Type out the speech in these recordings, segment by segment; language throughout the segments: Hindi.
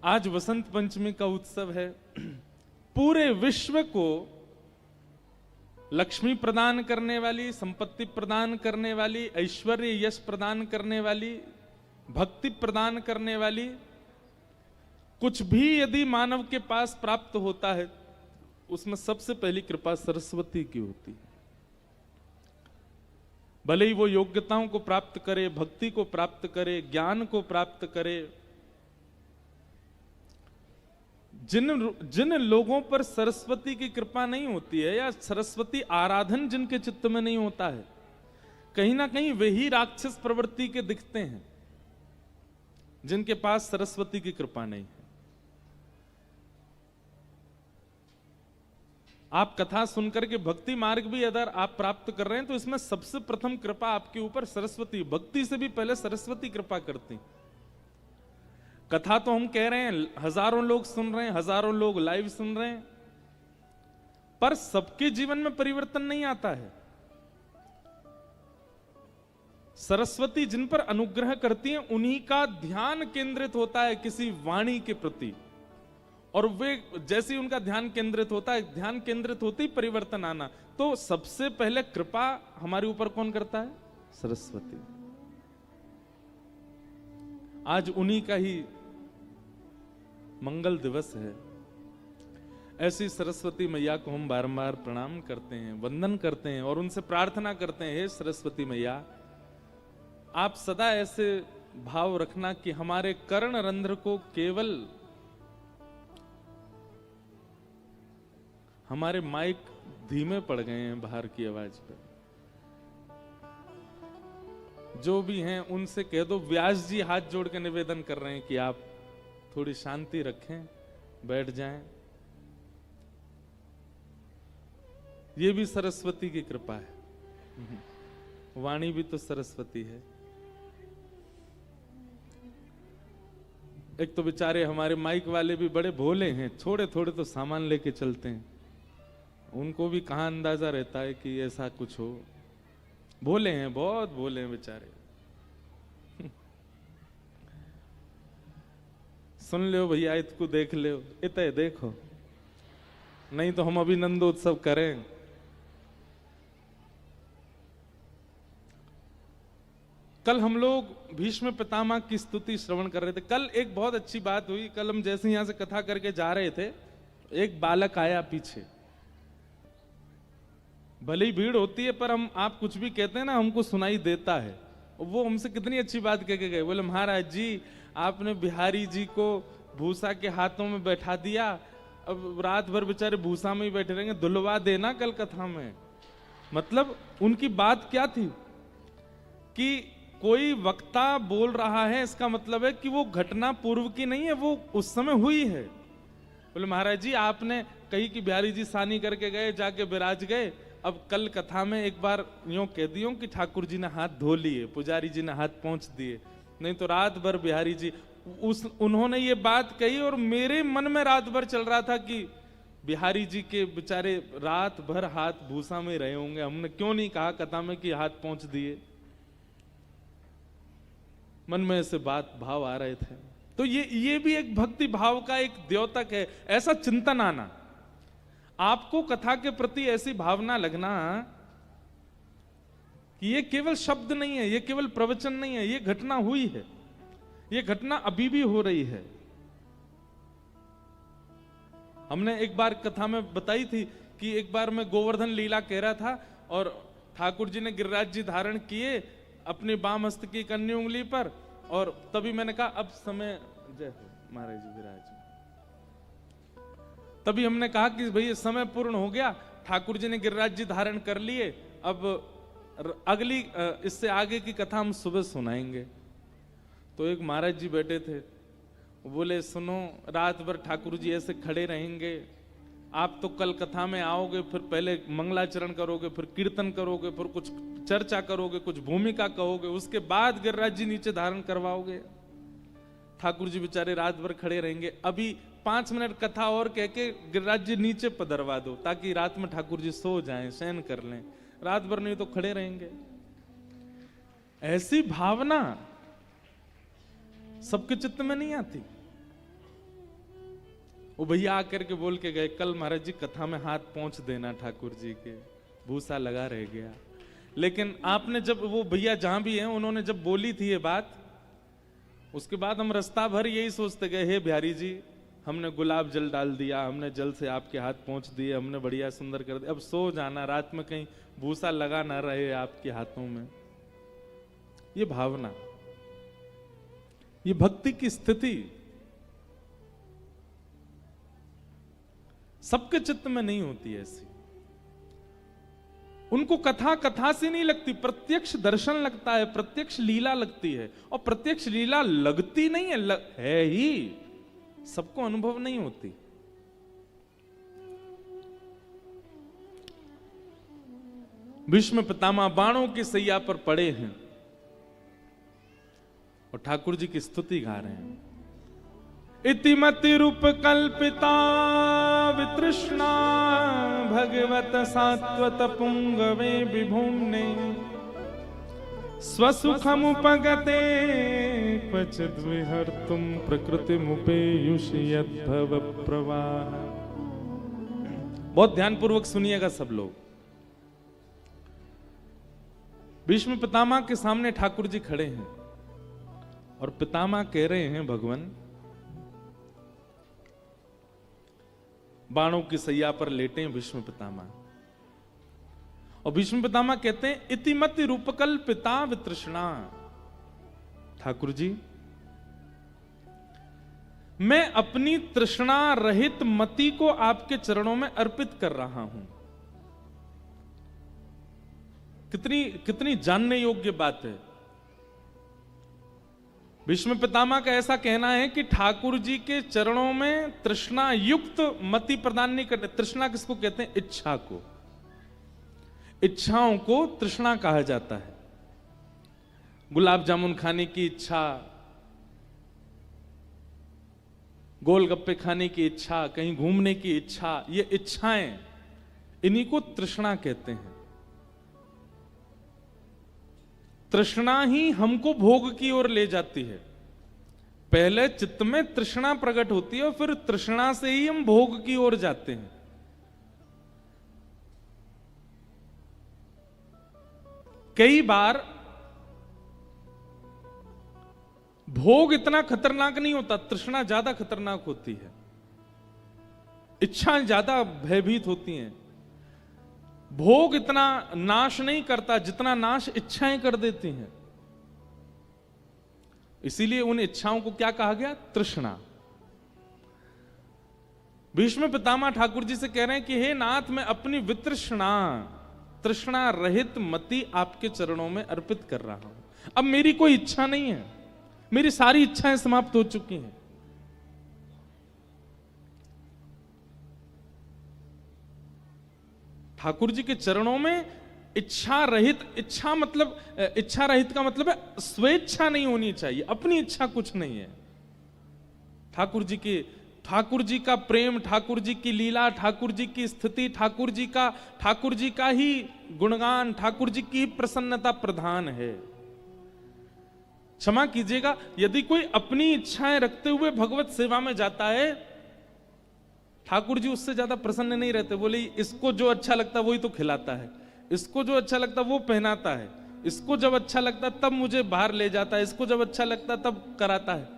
आज वसंत पंचमी का उत्सव है। पूरे विश्व को लक्ष्मी प्रदान करने वाली, संपत्ति प्रदान करने वाली, ऐश्वर्य यश प्रदान करने वाली, भक्ति प्रदान करने वाली कुछ भी यदि मानव के पास प्राप्त होता है, उसमें सबसे पहली कृपा सरस्वती की होती है। भले ही वो योग्यताओं को प्राप्त करे, भक्ति को प्राप्त करे, ज्ञान को प्राप्त करे, जिन लोगों पर सरस्वती की कृपा नहीं होती है या सरस्वती आराधन जिनके चित्त में नहीं होता है, कहीं ना कहीं वही राक्षस प्रवृत्ति के दिखते हैं, जिनके पास सरस्वती की कृपा नहीं है। आप कथा सुनकर के भक्ति मार्ग भी अगर आप प्राप्त कर रहे हैं तो इसमें सबसे प्रथम कृपा आपके ऊपर सरस्वती, भक्ति से भी पहले सरस्वती कृपा करती। कथा तो हम कह रहे हैं, हजारों लोग सुन रहे हैं, हजारों लोग लाइव सुन रहे हैं, पर सबके जीवन में परिवर्तन नहीं आता है। सरस्वती जिन पर अनुग्रह करती हैं, उन्हीं का ध्यान केंद्रित होता है किसी वाणी के प्रति, और वे जैसे ही उनका ध्यान केंद्रित होता है, ध्यान केंद्रित होते ही परिवर्तन आना। तो सबसे पहले कृपा हमारे ऊपर कौन करता है? सरस्वती। आज उन्हीं का ही मंगल दिवस है। ऐसी सरस्वती मैया को हम बारंबार प्रणाम करते हैं, वंदन करते हैं और उनसे प्रार्थना करते हैं, हे सरस्वती मैया, आप सदा ऐसे भाव रखना कि हमारे कर्ण रंध्र को केवल हमारे माइक धीमे पड़ गए हैं बाहर की आवाज पे, जो भी हैं उनसे कह दो, व्यास जी हाथ जोड़ के निवेदन कर रहे हैं कि आप थोड़ी शांति रखें, बैठ जाएं। ये भी सरस्वती की कृपा है। वाणी भी तो सरस्वती है। एक तो बेचारे हमारे माइक वाले भी बड़े भोले हैं, थोड़े थोड़े तो सामान लेके चलते हैं, उनको भी कहां अंदाजा रहता है कि ऐसा कुछ हो। भोले हैं, बहुत भोले हैं बेचारे। सुन लो भैया, इसको देख लो, इतने देखो, नहीं तो हम अभिनंदोत्सव करें। कल हम लोग भीष्म पितामह की स्तुति श्रवण कर रहे थे। कल एक बहुत अच्छी बात हुई। कल हम जैसे यहां से कथा करके जा रहे थे, एक बालक आया पीछे। भले ही भीड़ होती है, पर हम आप कुछ भी कहते हैं ना, हमको सुनाई देता है। वो हमसे कितनी अच्छी बात कह के गए। बोले, महाराज जी, आपने बिहारी जी को भूसा के हाथों में बैठा दिया, अब रात भर बेचारे भूसा में ही बैठे रहेंगे, धुलवा देना कल कथा में। मतलब उनकी बात क्या थी कि कोई वक्ता बोल रहा है, इसका मतलब है कि वो घटना पूर्व की नहीं है, वो उस समय हुई है। बोले, महाराज जी, आपने कही कि बिहारी जी सानी करके गए, जाके विराज गए, अब कल कथा में एक बार यूं कह दियो कि ठाकुर जी ने हाथ धो लिए, पुजारी जी ने हाथ पहुंच दिए, नहीं तो रात भर बिहारी जी उन्होंने ये बात कही। और मेरे मन में रात भर चल रहा था कि बिहारी जी के बेचारे रात भर हाथ भूसा में रहे होंगे, हमने क्यों नहीं कहा कथा में कि हाथ पहुंच दिए। मन में ऐसे बात भाव आ रहे थे। तो ये भी एक भक्ति भाव का एक द्योतक है। ऐसा चिंतन आना, आपको कथा के प्रति ऐसी भावना लगना कि ये केवल शब्द नहीं है, ये केवल प्रवचन नहीं है, ये घटना हुई है, ये घटना अभी भी हो रही है। हमने एक बार कथा में बताई थी कि एक बार मैं गोवर्धन लीला कह रहा था और ठाकुर जी ने गिरिराज जी धारण किए अपनी बाम हस्त की कन्नी उंगली पर, और तभी मैंने कहा अब समय, जय हो महाराज जी विराज। तभी हमने कहा कि भैया समय पूर्ण हो गया, ठाकुर जी ने गिरिराज जी धारण कर लिए, अब अगली इससे आगे की कथा हम सुबह सुनाएंगे। तो एक महाराज जी बैठे थे, बोले, सुनो, रात भर ठाकुर जी ऐसे खड़े रहेंगे, आप तो कल कथा में आओगे, फिर पहले मंगलाचरण करोगे, फिर कीर्तन करोगे, फिर कुछ चर्चा करोगे, कुछ भूमिका कहोगे, उसके बाद गिरिराज जी नीचे धारण करवाओगे। ठाकुर जी बेचारे रात भर खड़े रहेंगे, अभी 5 मिनट कथा और कह के गिरिराज जी नीचे पधरवा दो, ताकि रात में ठाकुर जी सो जाएं, शयन कर लें, रात भर नहीं तो खड़े रहेंगे। ऐसी भावना सबके चित्त में नहीं आती। वो भैया आकर के बोल के गए, कल महाराज जी कथा में हाथ पहुंच देना ठाकुर जी के, भूसा लगा रह गया। लेकिन आपने जब, वो भैया जहां भी हैं, उन्होंने जब बोली थी ये बात, उसके बाद हम रास्ता भर यही सोचते गए, हे बिहारी जी हमने गुलाब जल डाल दिया, हमने जल से आपके हाथ पहुंच दिए, हमने बढ़िया सुंदर कर दिया, अब सो जाना, रात में कहीं भूसा लगा ना रहे आपके हाथों में। ये भावना, ये भक्ति की स्थिति सबके चित्त में नहीं होती ऐसी। उनको कथा कथा से नहीं लगती, प्रत्यक्ष दर्शन लगता है, प्रत्यक्ष लीला लगती है। और प्रत्यक्ष लीला लगती नहीं है, है ही, सबको अनुभव नहीं होती। भीष्म पितामह बाणों की सैया पर पड़े हैं और ठाकुर जी की स्तुति गा रहे हैं। इतिमति रूप कल्पिता वितृष्णा भगवत सात्वत पुंगवे विभुम्ने स्वसुखमुपगते क्वचिद् विहर्तुं प्रकृतिमुपेयुषि यद्भव प्रवाह। बहुत ध्यानपूर्वक सुनिएगा सब लोग। भीष्म पितामह के सामने ठाकुर जी खड़े हैं और पितामह कह रहे हैं, भगवान बाणों की सैया पर लेटे हैं भीष्म पितामह, और भीष्म पितामह कहते हैं इतिमति रूपकल पिता वितृष्णा। ठाकुर जी मैं अपनी तृष्णा रहित मति को आपके चरणों में अर्पित कर रहा हूं। कितनी कितनी जानने योग्य बात है। भीष्म पितामह का ऐसा कहना है कि ठाकुर जी के चरणों में तृष्णा युक्त मति प्रदान नहीं करते। तृष्णा किसको कहते हैं? इच्छा को। इच्छाओं को तृष्णा कहा जाता है। गुलाब जामुन खाने की इच्छा, गोलगप्पे खाने की इच्छा, कहीं घूमने की इच्छा, ये इच्छाएं, इन्हीं को तृष्णा कहते हैं। तृष्णा ही हमको भोग की ओर ले जाती है। पहले चित्त में तृष्णा प्रकट होती है और फिर तृष्णा से ही हम भोग की ओर जाते हैं। कई बार भोग इतना खतरनाक नहीं होता, तृष्णा ज्यादा खतरनाक होती है। इच्छाएं ज्यादा भयभीत होती हैं। भोग इतना नाश नहीं करता जितना नाश इच्छाएं कर देती हैं। इसीलिए उन इच्छाओं को क्या कहा गया? तृष्णा। भीष्म पितामह ठाकुर जी से कह रहे हैं कि हे नाथ, मैं अपनी वितृष्णा, तृष्णा रहित मति आपके चरणों में अर्पित कर रहा हूं। अब मेरी कोई इच्छा नहीं है, मेरी सारी इच्छाएं समाप्त हो चुकी हैं। ठाकुर जी के चरणों में इच्छा रहित, इच्छा मतलब, इच्छा रहित का मतलब है स्वेच्छा नहीं होनी चाहिए, अपनी इच्छा कुछ नहीं है। ठाकुर जी का प्रेम, ठाकुर जी की लीला, ठाकुर जी की स्थिति, ठाकुर जी का ही गुणगान, ठाकुर जी की प्रसन्नता प्रधान है। क्षमा कीजिएगा, यदि कोई अपनी इच्छाएं रखते हुए भगवत सेवा में जाता है, ठाकुर जी उससे ज्यादा प्रसन्न नहीं रहते। बोले इसको जो अच्छा लगता है वही तो खिलाता है, इसको जो अच्छा लगता है वो पहनाता है, इसको जब अच्छा लगता है तब मुझे बाहर ले जाता है, इसको जब अच्छा लगता है तब कराता है।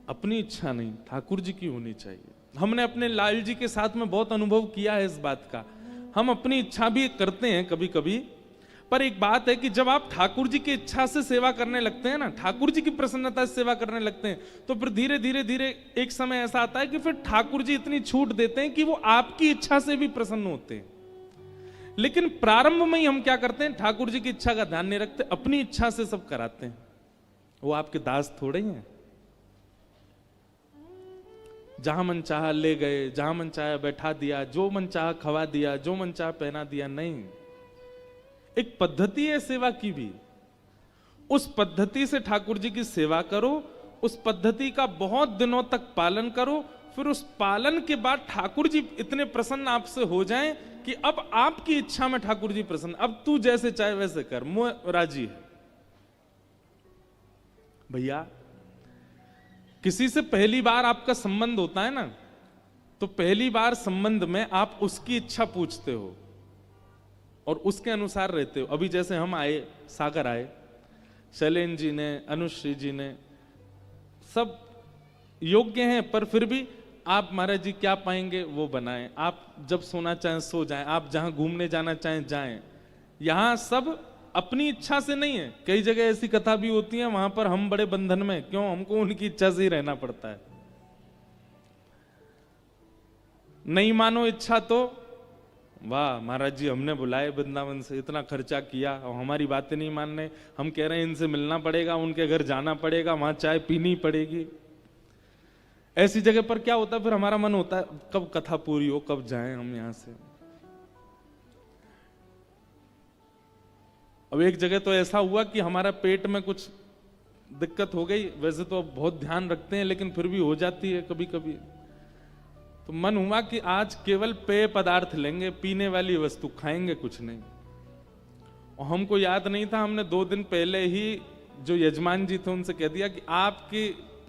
अपनी इच्छा नहीं, ठाकुर जी की होनी चाहिए। हमने अपने लाल जी के साथ में बहुत अनुभव किया है इस बात का। हम अपनी इच्छा भी करते हैं कभी कभी, पर एक बात है कि जब आप ठाकुर जी की इच्छा से सेवा करने लगते हैं ना, ठाकुर जी की प्रसन्नता से सेवा करने लगते हैं, तो फिर धीरे धीरे धीरे एक समय ऐसा आता है कि फिर ठाकुर जी इतनी छूट देते हैं कि वो आपकी इच्छा से भी प्रसन्न होते हैं। लेकिन प्रारंभ में ही हम क्या करते हैं? ठाकुर जी की इच्छा का ध्यान नहीं रखते, अपनी इच्छा से सब कराते हैं। वो आपके दास थोड़े हैं। जहां मन चाहा ले गए, जहां मन चाहा बैठा दिया, जो मन चाहा खवा दिया, जो मन चाहा पहना दिया, नहीं। एक पद्धति है सेवा की भी। उस पद्धति से ठाकुर जी की सेवा करो, उस पद्धति का बहुत दिनों तक पालन करो, फिर उस पालन के बाद ठाकुर जी इतने प्रसन्न आपसे हो जाएं कि अब आपकी इच्छा में ठाकुर जी प्रसन्न, अब तू जैसे चाहे वैसे कर, मुझे राजी है। भैया किसी से पहली बार आपका संबंध होता है ना, तो पहली बार संबंध में आप उसकी इच्छा पूछते हो और उसके अनुसार रहते हो। अभी जैसे हम आए, सागर आए, शैलेन जी ने, अनुश्री जी ने, सब योग्य हैं, पर फिर भी आप महाराज जी क्या पाएंगे वो बनाएं, आप जब सोना चाहें सो जाएं, आप जहां घूमने जाना चाहें जाएं। यहां सब अपनी इच्छा से नहीं है। कई जगह ऐसी कथा भी होती है, वहां पर हम बड़े बंधन में, क्यों, हमको उनकी इच्छा से ही रहना पड़ता है। नहीं मानो इच्छा तो वाह महाराज जी हमने बुलाए वृंदावन से, इतना खर्चा किया और हमारी बातें नहीं मान रहे, हम कह रहे हैं इनसे मिलना पड़ेगा, उनके घर जाना पड़ेगा, वहां चाय पीनी पड़ेगी। ऐसी जगह पर क्या होता है, फिर हमारा मन होता है कब कथा पूरी हो, कब जाएं हम यहां से। अब एक जगह तो ऐसा हुआ कि हमारा पेट में कुछ दिक्कत हो गई, वैसे तो बहुत ध्यान रखते हैं लेकिन फिर भी हो जाती है कभी कभी। तो मन हुआ कि आज केवल पेय पदार्थ लेंगे, पीने वाली वस्तु खाएंगे कुछ नहीं। और हमको याद नहीं था, हमने 2 दिन पहले ही जो यजमान जी थे उनसे कह दिया कि आपकी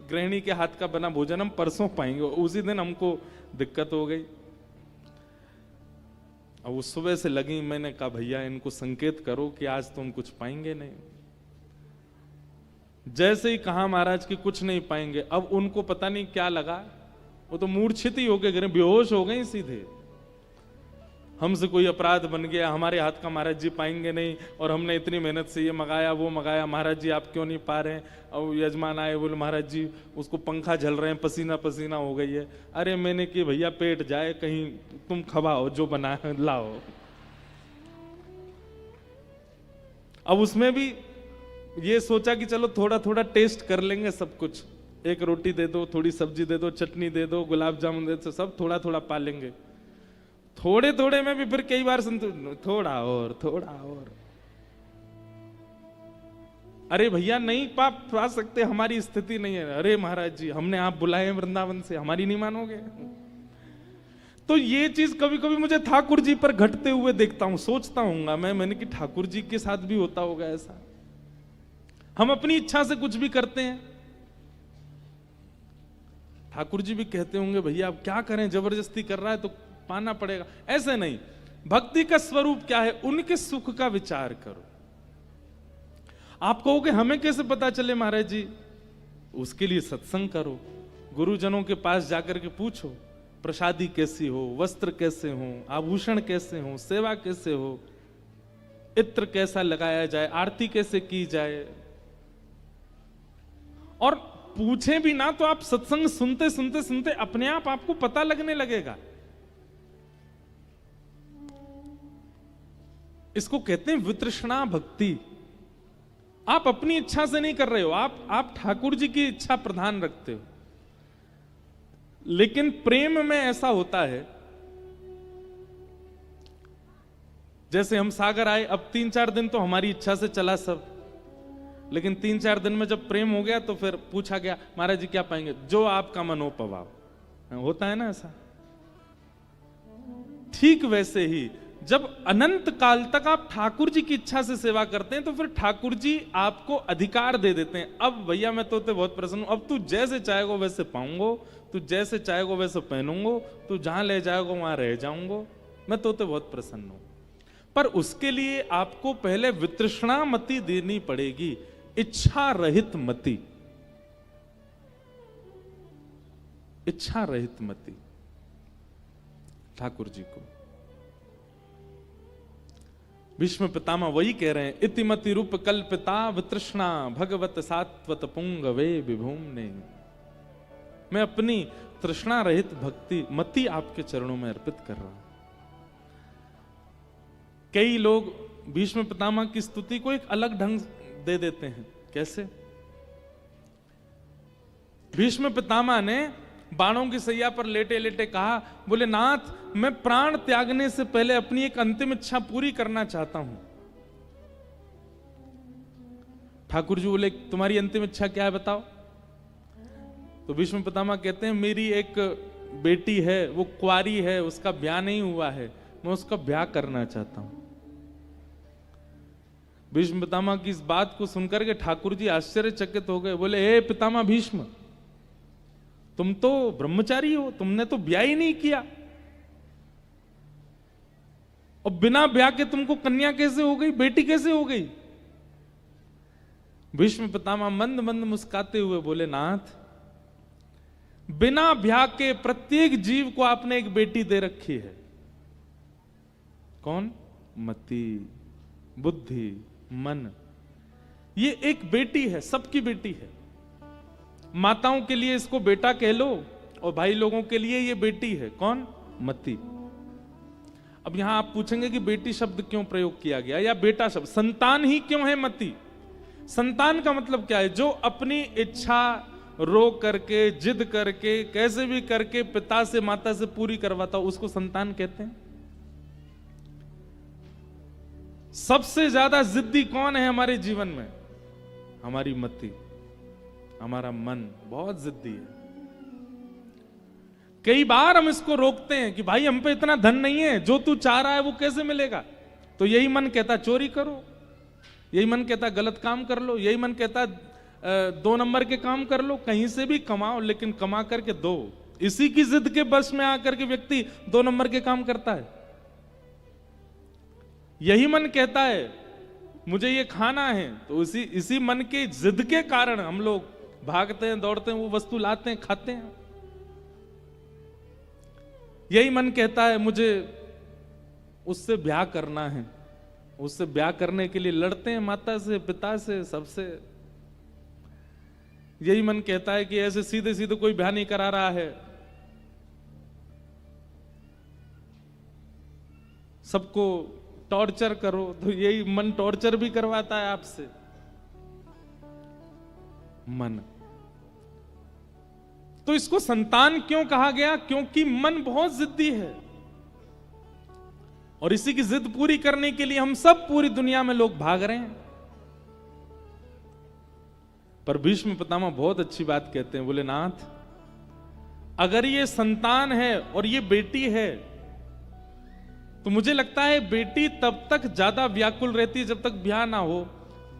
गृहिणी के हाथ का बना भोजन हम परसों पाएंगे। उसी दिन हमको दिक्कत हो गई। अब उस सुबह से लगी, मैंने कहा भैया इनको संकेत करो कि आज तो हम कुछ पाएंगे नहीं। जैसे ही कहा महाराज कि कुछ नहीं पाएंगे, अब उनको पता नहीं क्या लगा, वो तो मूर्छित ही हो गए, बेहोश हो गए सीधे। हमसे कोई अपराध बन गया, हमारे हाथ का महाराज जी पाएंगे नहीं, और हमने इतनी मेहनत से ये मंगाया वो मंगाया, महाराज जी आप क्यों नहीं पा रहे हैं। और यजमान आए, बोले महाराज जी उसको पंखा झल रहे हैं, पसीना पसीना हो गई है। अरे मैंने कि भैया पेट जाए कहीं, तुम खवाओ जो बना है लाओ। अब उसमें भी ये सोचा कि चलो थोड़ा थोड़ा टेस्ट कर लेंगे सब कुछ, एक रोटी दे दो, थोड़ी सब्जी दे दो, चटनी दे दो, गुलाब जामुन दे दो, सब थोड़ा थोड़ा पा लेंगे। थोड़े थोड़े में भी फिर कई बार थोड़ा और थोड़ा और। अरे भैया नहीं पा सकते, हमारी स्थिति नहीं है। अरे महाराज जी हमने आप बुलाए हैं वृंदावन से, हमारी नहीं मानोगे। तो ये चीज कभी कभी मुझे ठाकुर जी पर घटते हुए देखता हूं, सोचता हूँ मैंने कि ठाकुर जी के साथ भी होता होगा ऐसा। हम अपनी इच्छा से कुछ भी करते हैं, ठाकुर जी भी कहते होंगे भैया अब क्या करें, जबरदस्ती कर रहा है तो पाना पड़ेगा। ऐसे नहीं, भक्ति का स्वरूप क्या है, उनके सुख का विचार करो। आप कहोगे हमें कैसे पता चले महाराज जी, उसके लिए सत्संग करो, गुरुजनों के पास जाकर के पूछो प्रसादी कैसी हो, वस्त्र कैसे हो, आभूषण कैसे हो, सेवा कैसे हो, इत्र कैसा लगाया जाए, आरती कैसे की जाए। और पूछे भी ना तो आप सत्संग सुनते सुनते सुनते अपने आप आपको पता लगने लगेगा। इसको कहते हैं वितृष्णा भक्ति। आप अपनी इच्छा से नहीं कर रहे हो, आप ठाकुर जी की इच्छा प्रधान रखते हो। लेकिन प्रेम में ऐसा होता है, जैसे हम सागर आए, अब 3-4 दिन तो हमारी इच्छा से चला सब, लेकिन 3-4 दिन में जब प्रेम हो गया तो फिर पूछा गया महाराज जी क्या पाएंगे, जो आपका मन हो पवाओ। होता है ना ऐसा। ठीक वैसे ही जब अनंत काल तक आप ठाकुर जी की इच्छा से सेवा करते हैं तो फिर ठाकुर जी आपको अधिकार दे देते हैं। अब भैया मैं तो बहुत प्रसन्न हूं, अब तू जैसे चाहेगा वैसे पाऊंगा, तू जैसे चाहेगा वैसे पहनूंगा, तू जहां ले जाएगा वहां रह जाऊंगा, मैं तो बहुत प्रसन्न हूं। पर उसके लिए आपको पहले वितृष्णा मति देनी पड़ेगी, इच्छा रहित मति, इच्छा रहित मति ठाकुर जी को। भीष्म पितामह वही कह रहे हैं, इतिमति रूप कल्पिता वितृष्णा भगवत सात्वत पुंगवे विभूमने। मैं अपनी तृष्णा रहित भक्ति मति आपके चरणों में अर्पित कर रहा हूं। कई लोग भीष्म पितामह की स्तुति को एक अलग ढंग दे देते हैं। कैसे? भीष्म पितामह ने बाणों की सैया पर लेटे लेटे कहा, बोले नाथ मैं प्राण त्यागने से पहले अपनी एक अंतिम इच्छा पूरी करना चाहता हूं। ठाकुर जी बोले तुम्हारी अंतिम इच्छा क्या है बताओ। तो भीष्म पितामह कहते हैं मेरी एक बेटी है, वो कुंवारी है, उसका ब्याह नहीं हुआ है, मैं उसका ब्याह करना चाहता हूं। भीष्म पितामह की इस बात को सुनकर के ठाकुर जी आश्चर्यचकित हो गए। बोले हे पितामह भीष्म, तुम तो ब्रह्मचारी हो, तुमने तो ब्याह ही नहीं किया, और बिना ब्याह के तुमको कन्या कैसे हो गई, बेटी कैसे हो गई? भीष्म पितामह मंद मंद मुस्काते हुए बोले, नाथ, बिना ब्याह के प्रत्येक जीव को आपने एक बेटी दे रखी है। कौन? मति, बुद्धि, मन। ये एक बेटी है, सबकी बेटी है। माताओं के लिए इसको बेटा कह लो, और भाई लोगों के लिए ये बेटी है। कौन? मति। अब यहां आप पूछेंगे कि बेटी शब्द क्यों प्रयोग किया गया, या बेटा शब्द, संतान ही क्यों है मति? संतान का मतलब क्या है? जो अपनी इच्छा रो करके, जिद करके, कैसे भी करके पिता से माता से पूरी करवाता, उसको संतान कहते हैं। सबसे ज्यादा जिद्दी कौन है हमारे जीवन में? हमारी मति, हमारा मन बहुत जिद्दी है। कई बार हम इसको रोकते हैं कि भाई हम पे इतना धन नहीं है, जो तू चाह रहा है वो कैसे मिलेगा? तो यही मन कहता चोरी करो, यही मन कहता गलत काम कर लो, यही मन कहता 2 नंबर के काम कर लो, कहीं से भी कमाओ लेकिन कमा करके दो। इसी की जिद के बस में आकर के व्यक्ति 2 नंबर के काम करता है। यही मन कहता है मुझे ये खाना है, तो इसी मन के जिद के कारण हम लोग भागते हैं, दौड़ते हैं, वो वस्तु लाते हैं, खाते हैं। यही मन कहता है मुझे उससे ब्याह करना है, उससे ब्याह करने के लिए लड़ते हैं माता से, पिता से, सबसे। यही मन कहता है कि ऐसे सीधे सीधे कोई ब्याह नहीं करा रहा है, सबको टॉर्चर करो, तो यही मन टॉर्चर भी करवाता है आपसे। मन। तो इसको संतान क्यों कहा गया? क्योंकि मन बहुत जिद्दी है, और इसी की जिद पूरी करने के लिए हम सब पूरी दुनिया में लोग भाग रहे हैं। पर भीष्म पितामह बहुत अच्छी बात कहते हैं, बोले, नाथ, अगर ये संतान है और ये बेटी है, तो मुझे लगता है बेटी तब तक ज्यादा व्याकुल रहती है जब तक ब्याह ना हो।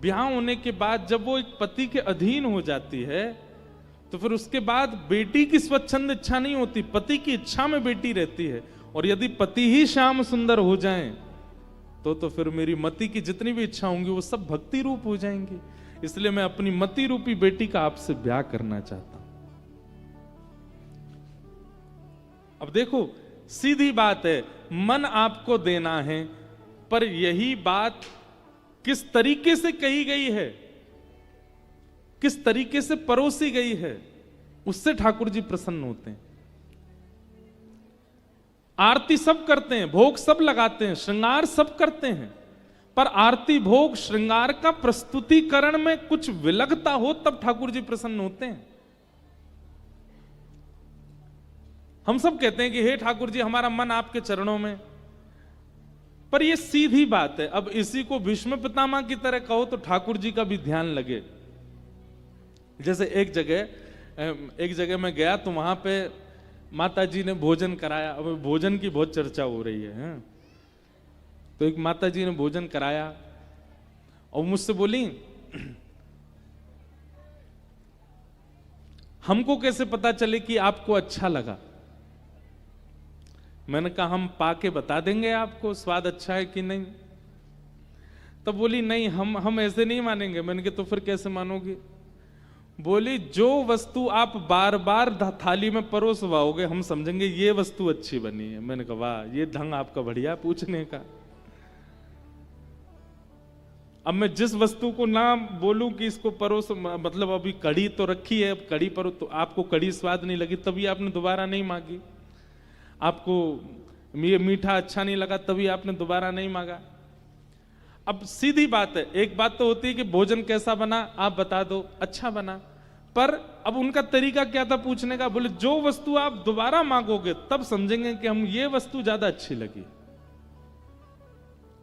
ब्याह होने के बाद जब वो एक पति के अधीन हो जाती है, तो फिर उसके बाद बेटी की स्वच्छंद इच्छा नहीं होती, पति की इच्छा में बेटी रहती है। और यदि पति ही श्याम सुंदर हो जाएं, तो फिर मेरी मति की जितनी भी इच्छा होंगी वो सब भक्ति रूप हो जाएंगी। इसलिए मैं अपनी मति रूपी बेटी का आपसे ब्याह करना चाहता हूं। अब देखो, सीधी बात है, मन आपको देना है, पर यही बात किस तरीके से कही गई है, किस तरीके से परोसी गई है, उससे ठाकुर जी प्रसन्न होते हैं। आरती सब करते हैं, भोग सब लगाते हैं, श्रृंगार सब करते हैं, पर आरती भोग श्रृंगार का प्रस्तुतिकरण में कुछ विलगता हो तब ठाकुर जी प्रसन्न होते हैं। हम सब कहते हैं कि हे ठाकुर जी, हमारा मन आपके चरणों में, पर यह सीधी बात है। अब इसी को भीष्म पितामह की तरह कहो तो ठाकुर जी का भी ध्यान लगे। जैसे एक जगह मैं गया तो वहां पे माता जी ने भोजन कराया। अब भोजन की बहुत चर्चा हो रही है। तो एक माता जी ने भोजन कराया और मुझसे बोली, हमको कैसे पता चले कि आपको अच्छा लगा? मैंने कहा, हम पाके बता देंगे आपको स्वाद अच्छा है कि नहीं। तब बोली, नहीं, हम ऐसे नहीं मानेंगे। मैंने कहा, तो फिर कैसे मानोगे? बोली, जो वस्तु आप बार बार थाली में परोसवाओगे हम समझेंगे ये वस्तु अच्छी बनी है। मैंने कहा, वाह, ये ढंग आपका बढ़िया पूछने का। अब मैं जिस वस्तु को ना बोलूं कि इसको परोस, मतलब अभी कड़ी तो रखी है, अब कड़ी पर तो आपको कड़ी स्वाद नहीं लगी तभी आपने दोबारा नहीं मांगी, आपको ये मीठा अच्छा नहीं लगा तभी आपने दोबारा नहीं मांगा। अब सीधी बात है, एक बात तो होती है कि भोजन कैसा बना आप बता दो, अच्छा बना, पर अब उनका तरीका क्या था पूछने का? बोले, जो वस्तु आप दोबारा मांगोगे तब समझेंगे कि हम ये वस्तु ज्यादा अच्छी लगी।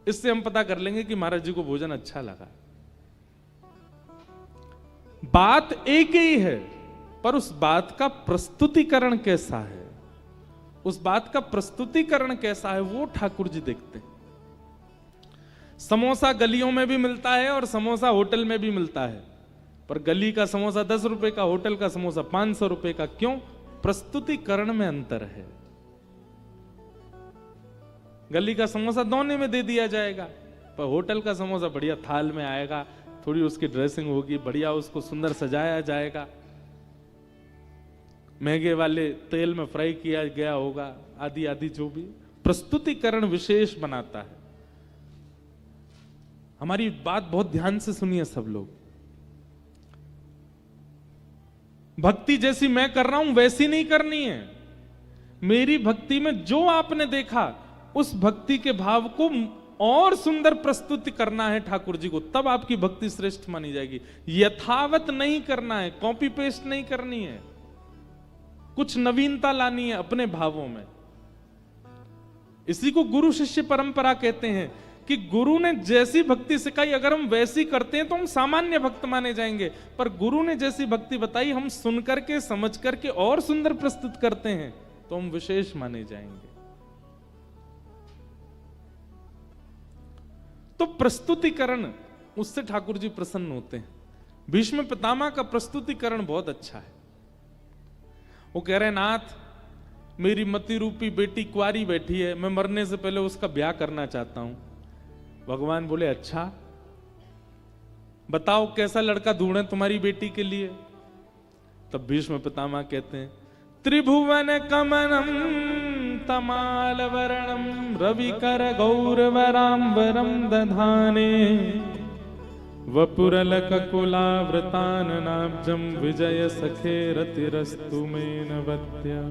इससे हम पता कर लेंगे कि महाराज जी को भोजन अच्छा लगा। बात एक ही है, पर उस बात का प्रस्तुतिकरण कैसा है, उस बात का प्रस्तुतिकरण कैसा है, वो ठाकुर जी देखते हैं। समोसा गलियों में भी मिलता है और समोसा होटल में भी मिलता है, पर गली का समोसा 10 रुपए का, होटल का समोसा 500 रुपए का। क्यों? प्रस्तुतिकरण में अंतर है। गली का समोसा दोने में दे दिया जाएगा, पर होटल का समोसा बढ़िया थाल में आएगा, थोड़ी उसकी ड्रेसिंग होगी, बढ़िया उसको सुंदर सजाया जाएगा, महंगे वाले तेल में फ्राई किया गया होगा, आदि आदि। जो भी प्रस्तुतिकरण विशेष बनाता है। हमारी बात बहुत ध्यान से सुनिए सब लोग। भक्ति जैसी मैं कर रहा हूं वैसी नहीं करनी है। मेरी भक्ति में जो आपने देखा उस भक्ति के भाव को और सुंदर प्रस्तुति करना है ठाकुर जी को, तब आपकी भक्ति श्रेष्ठ मानी जाएगी। यथावत नहीं करना है, कॉपी पेस्ट नहीं करनी है, कुछ नवीनता लानी है अपने भावों में। इसी को गुरु शिष्य परंपरा कहते हैं कि गुरु ने जैसी भक्ति सिखाई अगर हम वैसी करते हैं तो हम सामान्य भक्त माने जाएंगे, पर गुरु ने जैसी भक्ति बताई हम सुन करके समझ करके और सुंदर प्रस्तुत करते हैं तो हम विशेष माने जाएंगे। तो प्रस्तुतिकरण, उससे ठाकुर जी प्रसन्न होते हैं। भीष्म पितामह का प्रस्तुतिकरण बहुत अच्छा है। वो कह रहे नाथ, मेरी मति रूपी बेटी कुंवारी बैठी है, मैं मरने से पहले उसका ब्याह करना चाहता हूं। भगवान बोले अच्छा, बताओ कैसा लड़का ढूंढे तुम्हारी बेटी के लिए। तब भीष्म पितामह कहते हैं, त्रिभुवन कमनम तमाल वर्णम रविकर गौरवराम्बरम दधाने वपुरलक कुलावृताननाब्जम विजय सखे रतिरस्तु मेनवत्या।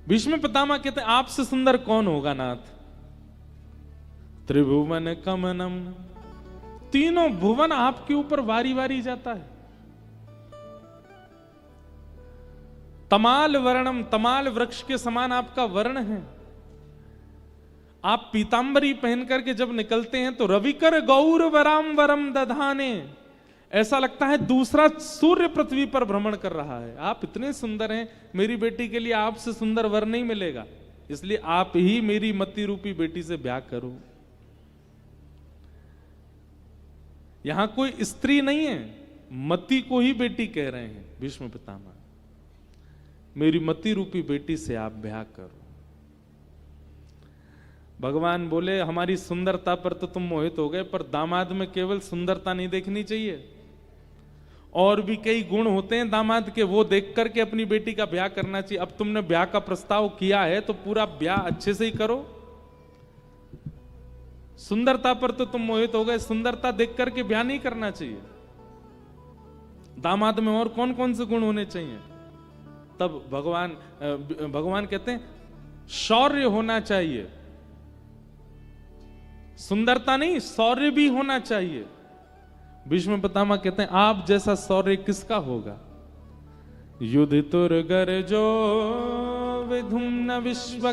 भीष्म पितामह कहते हैं आपसे सुंदर कौन होगा नाथ। त्रिभुवन कमनम, तीनों भुवन आपके ऊपर वारी वारी जाता है। तमाल वर्णम, तमाल वृक्ष के समान आपका वर्ण है। आप पीतांबरी पहन करके जब निकलते हैं तो रविकर गौरवराम्बरम दधाने, ऐसा लगता है दूसरा सूर्य पृथ्वी पर भ्रमण कर रहा है। आप इतने सुंदर हैं, मेरी बेटी के लिए आपसे सुंदर वर नहीं मिलेगा, इसलिए आप ही मेरी मति रूपी बेटी से ब्याह करो। यहां कोई स्त्री नहीं है, मति को ही बेटी कह रहे हैं भीष्म पितामह। मेरी मति रूपी बेटी से आप ब्याह करो। भगवान बोले हमारी सुंदरता पर तो तुम मोहित हो गए, पर दामाद में केवल सुंदरता नहीं देखनी चाहिए, और भी कई गुण होते हैं दामाद के, वो देख करके अपनी बेटी का ब्याह करना चाहिए। अब तुमने ब्याह का प्रस्ताव किया है तो पूरा ब्याह अच्छे से ही करो। सुंदरता पर तो तुम मोहित हो गए, सुंदरता देख करके ब्याह नहीं करना चाहिए। दामाद में और कौन कौन से गुण होने चाहिए? तब भगवान कहते हैं शौर्य होना चाहिए, सुंदरता नहीं शौर्य भी होना चाहिए। भीष्म पितामह कहते हैं आप जैसा शौर्य किसका होगा। युधितुर गर्जो विधुम्न विश्व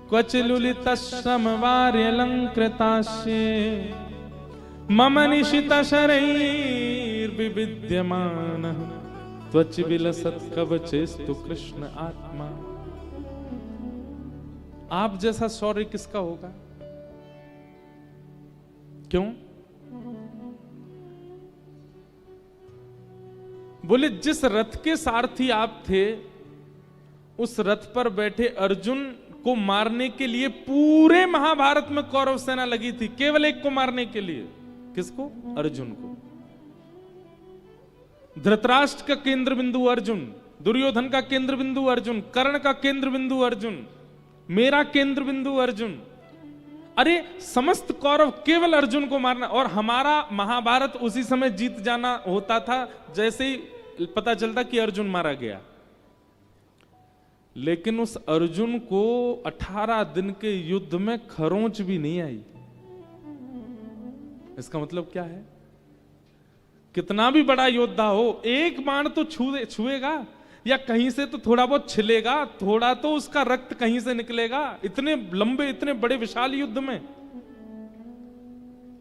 क्वच लुलित श्रम वार्यलंकृतास्ये मम निशित शरैर्विविद्यमान त्वच विलसत् कवचेस्तु कृष्ण आत्मा। आप जैसा शौर्य किसका होगा? क्यों? बोले जिस रथ के सारथी आप थे, उस रथ पर बैठे अर्जुन को मारने के लिए पूरे महाभारत में कौरव सेना लगी थी, केवल एक को मारने के लिए। किसको? अर्जुन को। धृतराष्ट्र का केंद्र बिंदु अर्जुन, दुर्योधन का केंद्र बिंदु अर्जुन, कर्ण का केंद्र बिंदु अर्जुन, मेरा केंद्र बिंदु अर्जुन। अरे समस्त कौरव केवल अर्जुन को मारना, और हमारा महाभारत उसी समय जीत जाना होता था जैसे ही पता चलता कि अर्जुन मारा गया। लेकिन उस अर्जुन को 18 दिन के युद्ध में खरोंच भी नहीं आई। इसका मतलब क्या है? कितना भी बड़ा योद्धा हो, एक बाण तो छुएगा, या कहीं से तो थोड़ा बहुत छिलेगा, थोड़ा तो उसका रक्त कहीं से निकलेगा, इतने लंबे इतने बड़े विशाल युद्ध में।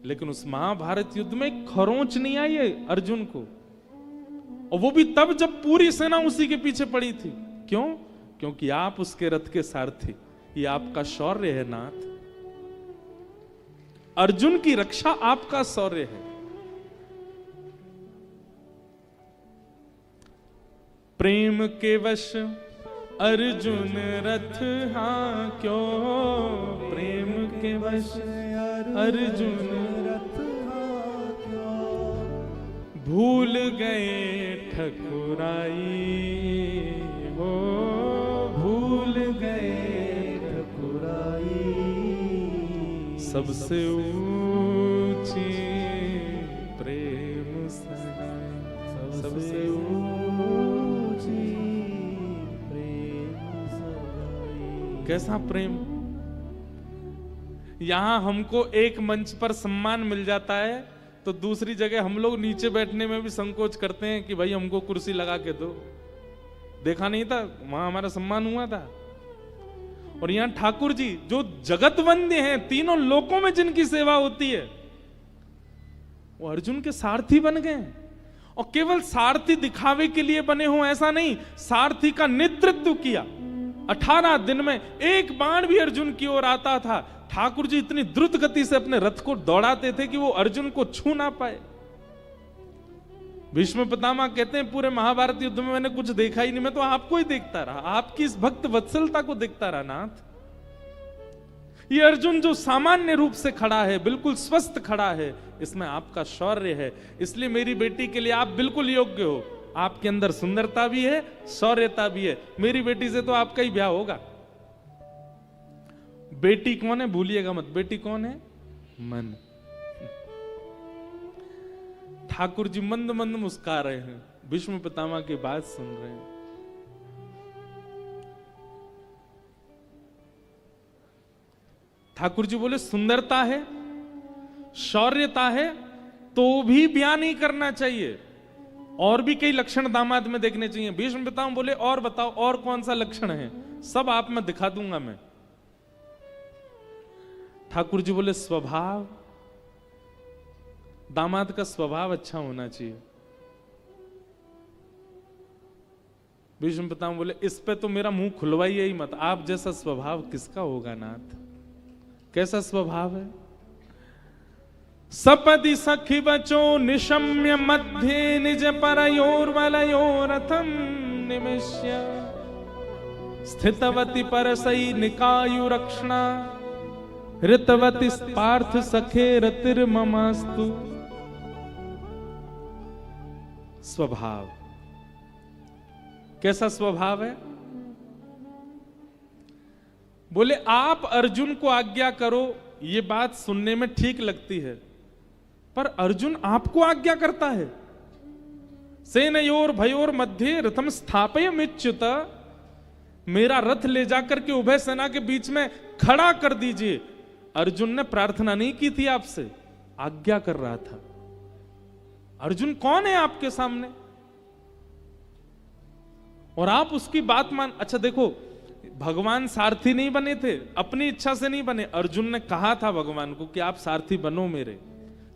लेकिन उस महाभारत युद्ध में खरोंच नहीं आई है अर्जुन को, और वो भी तब जब पूरी सेना उसी के पीछे पड़ी थी। क्यों? क्योंकि आप उसके रथ के सारथी। ये आपका शौर्य है नाथ। अर्जुन की रक्षा आपका शौर्य है। प्रेम के वश अर्जुन रथ हाँक्यो, प्रेम के वश अर्जुन रथ हाँक्यो, भूल गए ठकुराई हो, भूल गए ठकुराई, सबसे ऊंची प्रेम सगाई, सबसे ऊंची प्रेम सगाई। कैसा प्रेम! यहां हमको एक मंच पर सम्मान मिल जाता है तो दूसरी जगह हम लोग नीचे बैठने में भी संकोच करते हैं कि भाई हमको कुर्सी लगा के दो। देखा नहीं था वहां हमारा सम्मान हुआ था। और यहां ठाकुर जी जो जगत वंद्य हैं, तीनों लोकों में जिनकी सेवा होती है, वो अर्जुन के सारथी बन गए। और केवल सारथी दिखावे के लिए बने हो ऐसा नहीं, सारथी का नेतृत्व किया। 18 दिन में एक बाण भी अर्जुन की ओर आता था, ठाकुर जी इतनी द्रुत गति से अपने रथ को दौड़ाते थे कि वो अर्जुन को छू ना पाए। भीष्म पितामह कहते हैं पूरे महाभारत युद्ध में मैंने कुछ देखा ही नहीं, मैं तो आपको ही देखता रहा, आपकी इस भक्त वत्सलता को देखता रहा नाथ। ये अर्जुन जो सामान्य रूप से खड़ा है, बिल्कुल स्वस्थ खड़ा है, इसमें आपका शौर्य है। इसलिए मेरी बेटी के लिए आप बिल्कुल योग्य हो। आपके अंदर सुंदरता भी है, शौर्यता भी है। मेरी बेटी से तो आपका ही ब्याह होगा। बेटी कौन है भूलिएगा मत, बेटी कौन है? मन। ठाकुर जी मंद मंद मुस्कुरा रहे हैं, भीष्म पितामह की बात सुन रहे हैं। ठाकुर जी बोले सुंदरता है, शौर्यता है, तो भी ब्याह नहीं करना चाहिए, और भी कई लक्षण दामाद में देखने चाहिए। भीष्म पितामह बोले और बताओ और कौन सा लक्षण है? सब आप में दिखा दूंगा मैं। ठाकुर जी बोले स्वभाव, दामाद का स्वभाव अच्छा होना चाहिए। भीष्म पितामह बोले इस पे तो मेरा मुंह खुलवाइए ही मत, आप जैसा स्वभाव किसका होगा नाथ? कैसा स्वभाव है? सपदि सखी बचो निशम्य मध्य निज परयोर्वलयोरथम निमिष्य स्थितवती परसई निकायु रक्षणा ऋतवती पार्थ सखे रतिर्ममास्तु। स्वभाव, कैसा स्वभाव है? बोले आप अर्जुन को आज्ञा करो, ये बात सुनने में ठीक लगती है, पर अर्जुन आपको आज्ञा करता है। सेनयोर भयोर मध्य रथम स्थापयमिच्युत, मेरा रथ ले जाकर के उभय सेना के बीच में खड़ा कर दीजिए। अर्जुन ने प्रार्थना नहीं की थी आपसे, आज्ञा कर रहा था। अर्जुन कौन है आपके सामने और आप उसकी बात मान। अच्छा देखो, भगवान सारथी नहीं बने थे, अपनी इच्छा से नहीं बने। अर्जुन ने कहा था भगवान को कि आप सारथी बनो मेरे।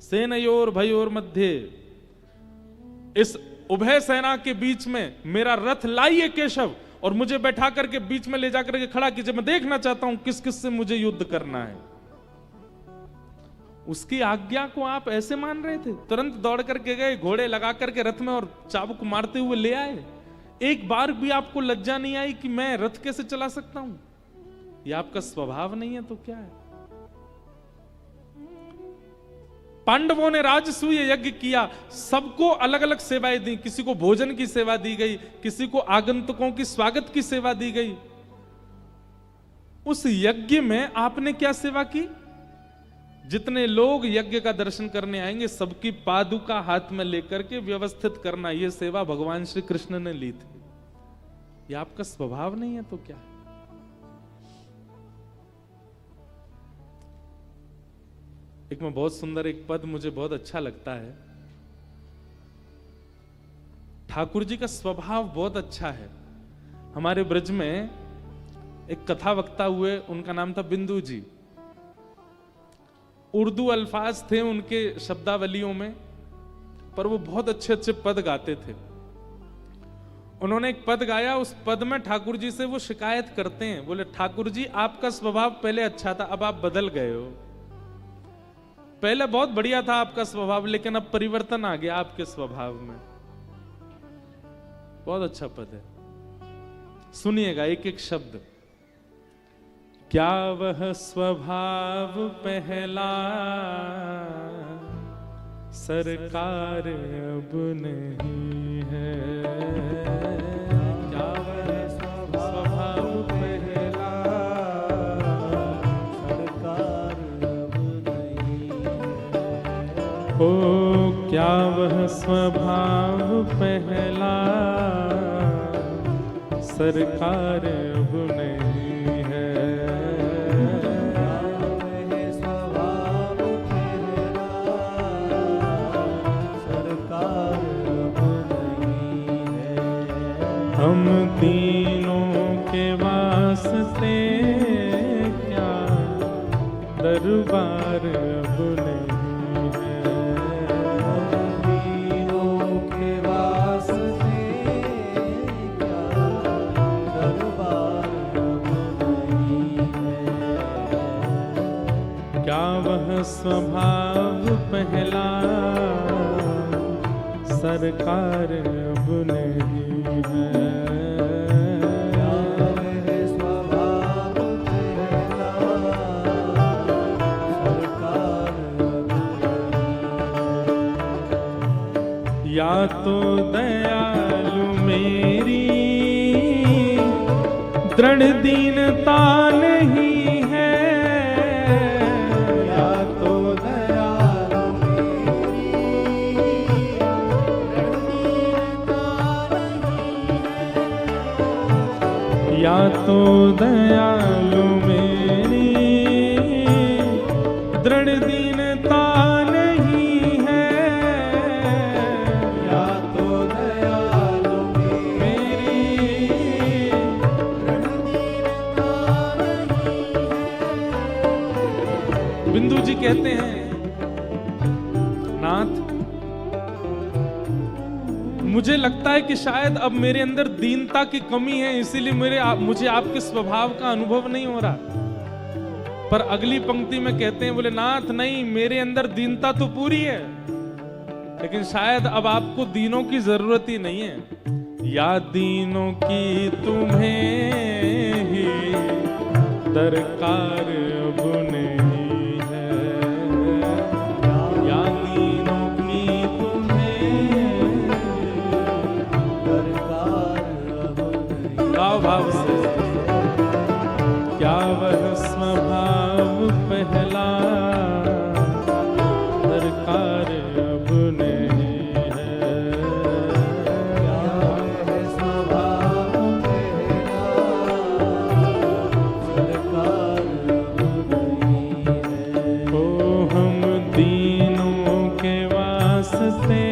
सेनयोर भयोर मध्य, इस उभय सेना के बीच में मेरा रथ लाइए केशव, और मुझे बैठा करके बीच में ले जाकर के खड़ा कीजिए। मैं देखना चाहता हूं किस किस से मुझे युद्ध करना है। उसकी आज्ञा को आप ऐसे मान रहे थे? तुरंत दौड़ करके गए, घोड़े लगा करके रथ में और चाबुक मारते हुए ले आए। एक बार भी आपको लज्जा नहीं आई कि मैं रथ कैसे चला सकता हूं? ये आपका स्वभाव नहीं है तो क्या है? पांडवों ने राजसूय यज्ञ किया, सबको अलग अलग सेवाएं दी। किसी को भोजन की सेवा दी गई, किसी को आगंतुकों की स्वागत की सेवा दी गई। उस यज्ञ में आपने क्या सेवा की? जितने लोग यज्ञ का दर्शन करने आएंगे सबकी पादुका हाथ में लेकर के व्यवस्थित करना, यह सेवा भगवान श्री कृष्ण ने ली थी। यह आपका स्वभाव नहीं है तो क्या है? एक में बहुत सुंदर एक पद मुझे बहुत अच्छा लगता है। ठाकुर जी का स्वभाव बहुत अच्छा है। हमारे ब्रज में एक कथा वक्ता हुए, उनका नाम था बिंदु जी। उर्दू अल्फाज थे उनके शब्दावलियों में, पर वो बहुत अच्छे अच्छे पद गाते थे। उन्होंने एक पद गाया, उस पद में ठाकुर जी से वो शिकायत करते हैं, बोले ठाकुर जी आपका स्वभाव पहले अच्छा था, अब आप बदल गए हो। पहले बहुत बढ़िया था आपका स्वभाव, लेकिन अब परिवर्तन आ गया आपके स्वभाव में। बहुत अच्छा पद है, सुनिएगा एक एक शब्द। क्या वह स्वभाव पहला सरकार अब नहीं है, क्या वह स्वभाव पहला सरकार अब नहीं है। ओ क्या वह स्वभाव पहला सरकार अब नहीं है, हम तीनों के वास्ते क्या दरबार अब नहीं है, हम तीनों के वास्ते क्या दरबार अब नहीं है। क्या वह स्वभाव पहला सरकार अब नहीं है, या तो दयालु मेरी दृढ़ दीनता नहीं है, या तो दयालु मेरी दृढ़ दीनता नहीं है, या तो दयालु मेरी दृढ़ दीनता बिंदु जी कहते हैं, नाथ मुझे लगता है कि शायद अब मेरे अंदर दीनता की कमी है, इसीलिए मुझे आपके स्वभाव का अनुभव नहीं हो रहा। पर अगली पंक्ति में कहते हैं, बोले नाथ नहीं, मेरे अंदर दीनता तो पूरी है, लेकिन शायद अब आपको दीनों की जरूरत ही नहीं है। या दीनों की तुम्हें ही दरकार अब नहीं, भाव से क्या वह स्वभाव पहला सरकार अब नहीं है, क्या वह स्वभाव पहला सरकार अब नहीं है। ओ हम तीनों के वास्ते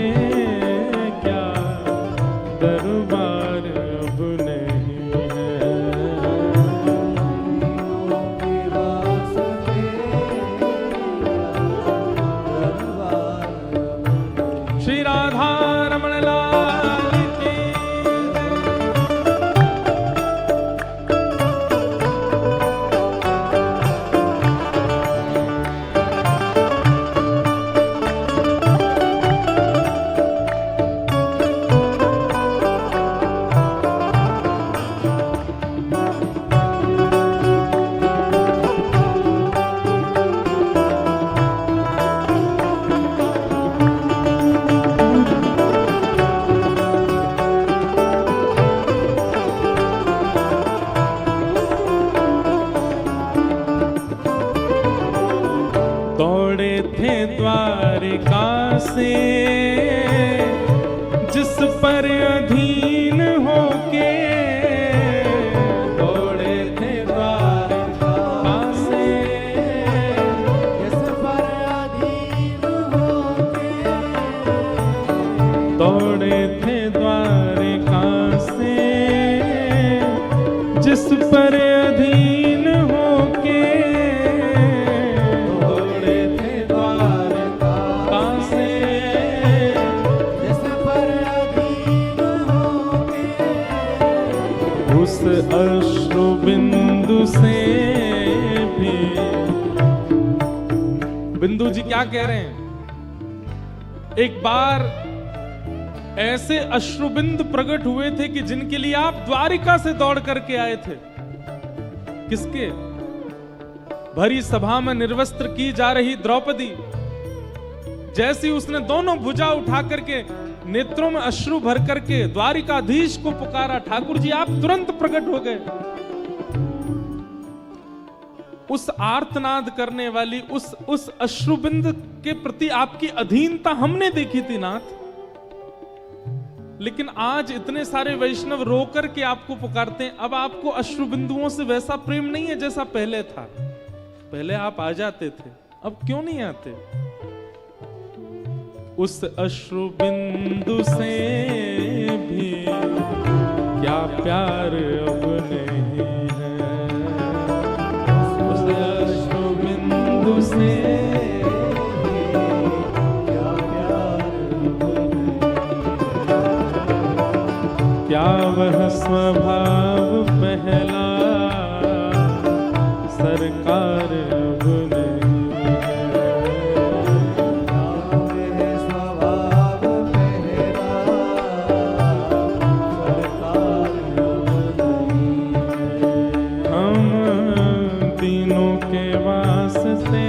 क्या दरबार अब नहीं, श्री राधा रमण लाल की। दौड़े थे द्वारिका से जिस पर अधीन होके, दौड़े थे द्वारिका से जिस पर अधीन होके, दौड़े थे द्वारिका से जिस पर अधीन होके, उस अश्रु बिंदु से भी। बिंदु जी क्या कह रहे हैं, एक बार ऐसे अश्रुबिंद प्रकट हुए थे कि जिनके लिए आप द्वारिका से दौड़ करके आए थे। किसके? भरी सभा में निर्वस्त्र की जा रही द्रौपदी, जैसी उसने दोनों भुजा उठा करके नेत्रों में अश्रु भर करके द्वारिकाधीश को पुकारा, ठाकुर जी आप तुरंत प्रकट हो गए। उस आर्तनाद करने वाली उस अश्रुबिंद के प्रति आपकी अधीनता हमने देखी थी नाथ। लेकिन आज इतने सारे वैष्णव रोकर के आपको पुकारते हैं। अब आपको अश्रुबिंदुओं से वैसा प्रेम नहीं है जैसा पहले था। पहले आप आ जाते थे, अब क्यों नहीं आते? उस अश्रुबिंदु से भी क्या प्यार अब नहीं है, उस अश्रुबिंदु से क्या प्यार अब नहीं, क्या वह स्वभाव पहला सरकार अब नहीं है, स्वभाव पहला सरकार अब नहीं है। हम तीनों के वास्ते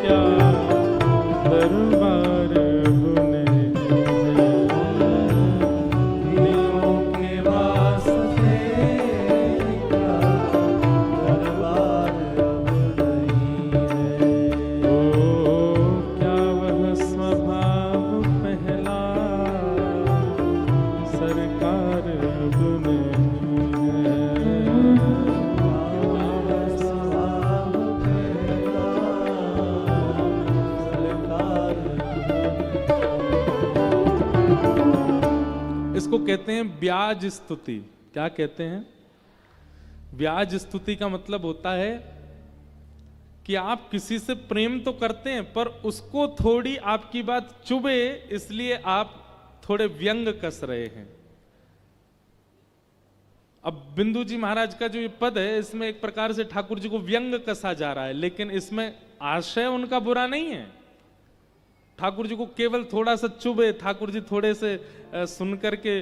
क्या दरबार अब नहीं है, तीनों के वास्ते इसको कहते हैं ब्याज स्तुति। क्या कहते हैं? ब्याज स्तुति का मतलब होता है कि आप किसी से प्रेम तो करते हैं पर उसको थोड़ी आपकी बात चुभे इसलिए आप थोड़े व्यंग कस रहे हैं। अब बिंदु जी महाराज का जो ये पद है इसमें एक प्रकार से ठाकुर जी को व्यंग कसा जा रहा है, लेकिन इसमें आशय उनका बुरा नहीं है। ठाकुर जी को केवल थोड़ा सा चुभे, ठाकुर जी थोड़े से सुन करके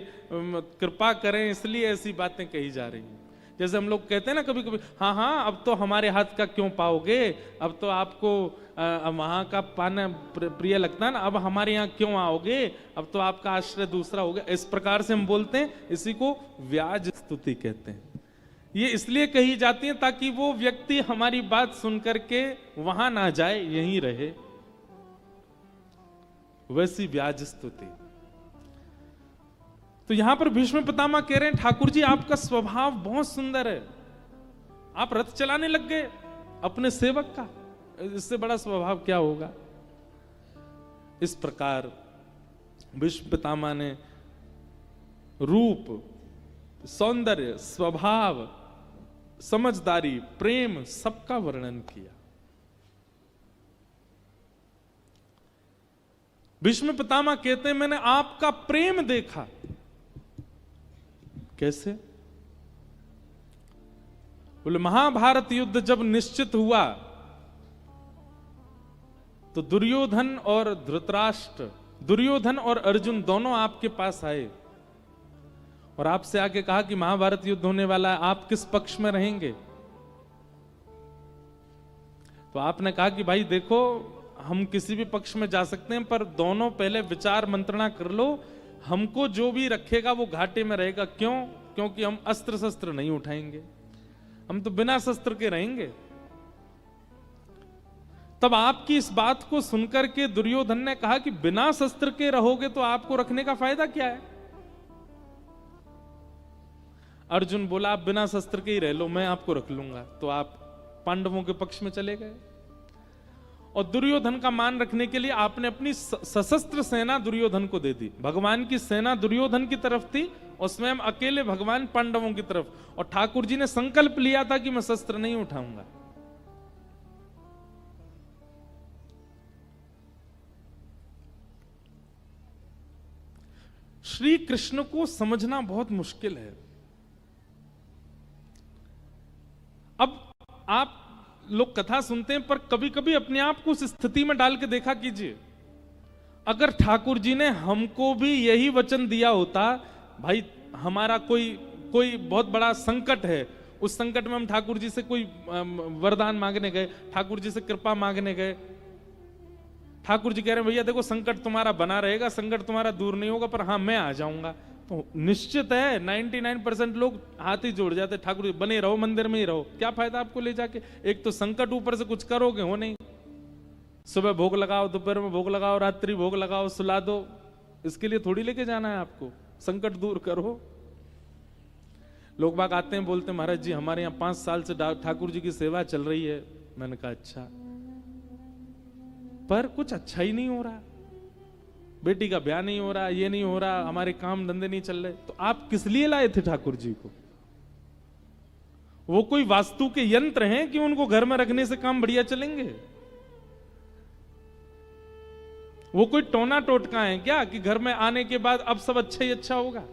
कृपा करें इसलिए ऐसी बातें कही जा रही हैं। जैसे हम लोग कहते हैं ना कभी कभी, हाँ हाँ अब तो हमारे हाथ का क्यों पाओगे, अब तो आपको वहां का पाना प्रिय लगता है ना, अब हमारे यहाँ क्यों आओगे, अब तो आपका आश्रय दूसरा हो गया। इस प्रकार से हम बोलते हैं, इसी को व्याज स्तुति कहते हैं। ये इसलिए कही जाती है ताकि वो व्यक्ति हमारी बात सुन करके वहां ना जाए, यहीं रहे, वैसी व्याज स्तुति। तो यहां पर भीष्म पितामह कह रहे हैं ठाकुर जी आपका स्वभाव बहुत सुंदर है, आप रथ चलाने लग गए अपने सेवक का, इससे बड़ा स्वभाव क्या होगा। इस प्रकार भीष्म पितामह ने रूप, सौंदर्य, स्वभाव, समझदारी, प्रेम सबका वर्णन किया। भीष्म पितामह कहते हैं मैंने आपका प्रेम देखा। कैसे? बोले महाभारत युद्ध जब निश्चित हुआ तो दुर्योधन और धृतराष्ट्र, दुर्योधन और अर्जुन दोनों आपके पास आए और आपसे आके कहा कि महाभारत युद्ध होने वाला है, आप किस पक्ष में रहेंगे। तो आपने कहा कि भाई देखो हम किसी भी पक्ष में जा सकते हैं पर दोनों पहले विचार मंत्रणा कर लो, हमको जो भी रखेगा वो घाटे में रहेगा। क्यों? क्योंकि हम अस्त्र शस्त्र नहीं उठाएंगे, हम तो बिना शस्त्र के रहेंगे। तब आपकी इस बात को सुनकर के दुर्योधन ने कहा कि बिना शस्त्र के रहोगे तो आपको रखने का फायदा क्या है। अर्जुन बोला आप बिना शस्त्र के ही रह लो, मैं आपको रख लूंगा। तो आप पांडवों के पक्ष में चले गए और दुर्योधन का मान रखने के लिए आपने अपनी सशस्त्र सेना दुर्योधन को दे दी। भगवान की सेना दुर्योधन की तरफ थी और स्वयं अकेले भगवान पांडवों की तरफ, और ठाकुर जी ने संकल्प लिया था कि मैं शस्त्र नहीं उठाऊंगा। श्री कृष्ण को समझना बहुत मुश्किल है। अब आप लोग कथा सुनते हैं पर कभी कभी अपने आप को उस स्थिति में डाल के देखा कीजिए। अगर ठाकुर जी ने हमको भी यही वचन दिया होता, भाई हमारा कोई बहुत बड़ा संकट है, उस संकट में हम ठाकुर जी से कोई वरदान मांगने गए, ठाकुर जी से कृपा मांगने गए, ठाकुर जी कह रहे हैं भैया देखो संकट तुम्हारा बना रहेगा, संकट तुम्हारा दूर नहीं होगा, पर हाँ मैं आ जाऊंगा, तो निश्चित है 99% लोग हाथ ही जोड़ जाते, ठाकुर जी बने रहो, मंदिर में ही रहो, क्या फायदा आपको ले जाके, एक तो संकट ऊपर से कुछ करोगे हो नहीं, सुबह भोग लगाओ, दोपहर में भोग लगाओ, रात्रि भोग लगाओ, सुला दो, इसके लिए थोड़ी लेके जाना है आपको, संकट दूर करो। लोग बाग आते हैं बोलते हैं महाराज जी हमारे यहाँ 5 साल से ठाकुर जी की सेवा चल रही है, मैंने कहा अच्छा, पर कुछ अच्छा ही नहीं हो रहा, बेटी का ब्याह नहीं हो रहा, ये नहीं हो रहा, हमारे काम धंधे नहीं चल रहे, तो आप किस लिए लाए थे ठाकुर जी को? वो कोई वास्तु के यंत्र हैं कि उनको घर में रखने से काम बढ़िया चलेंगे? वो कोई टोना टोटका है क्या कि घर में आने के बाद अब सब अच्छा ही अच्छा होगा?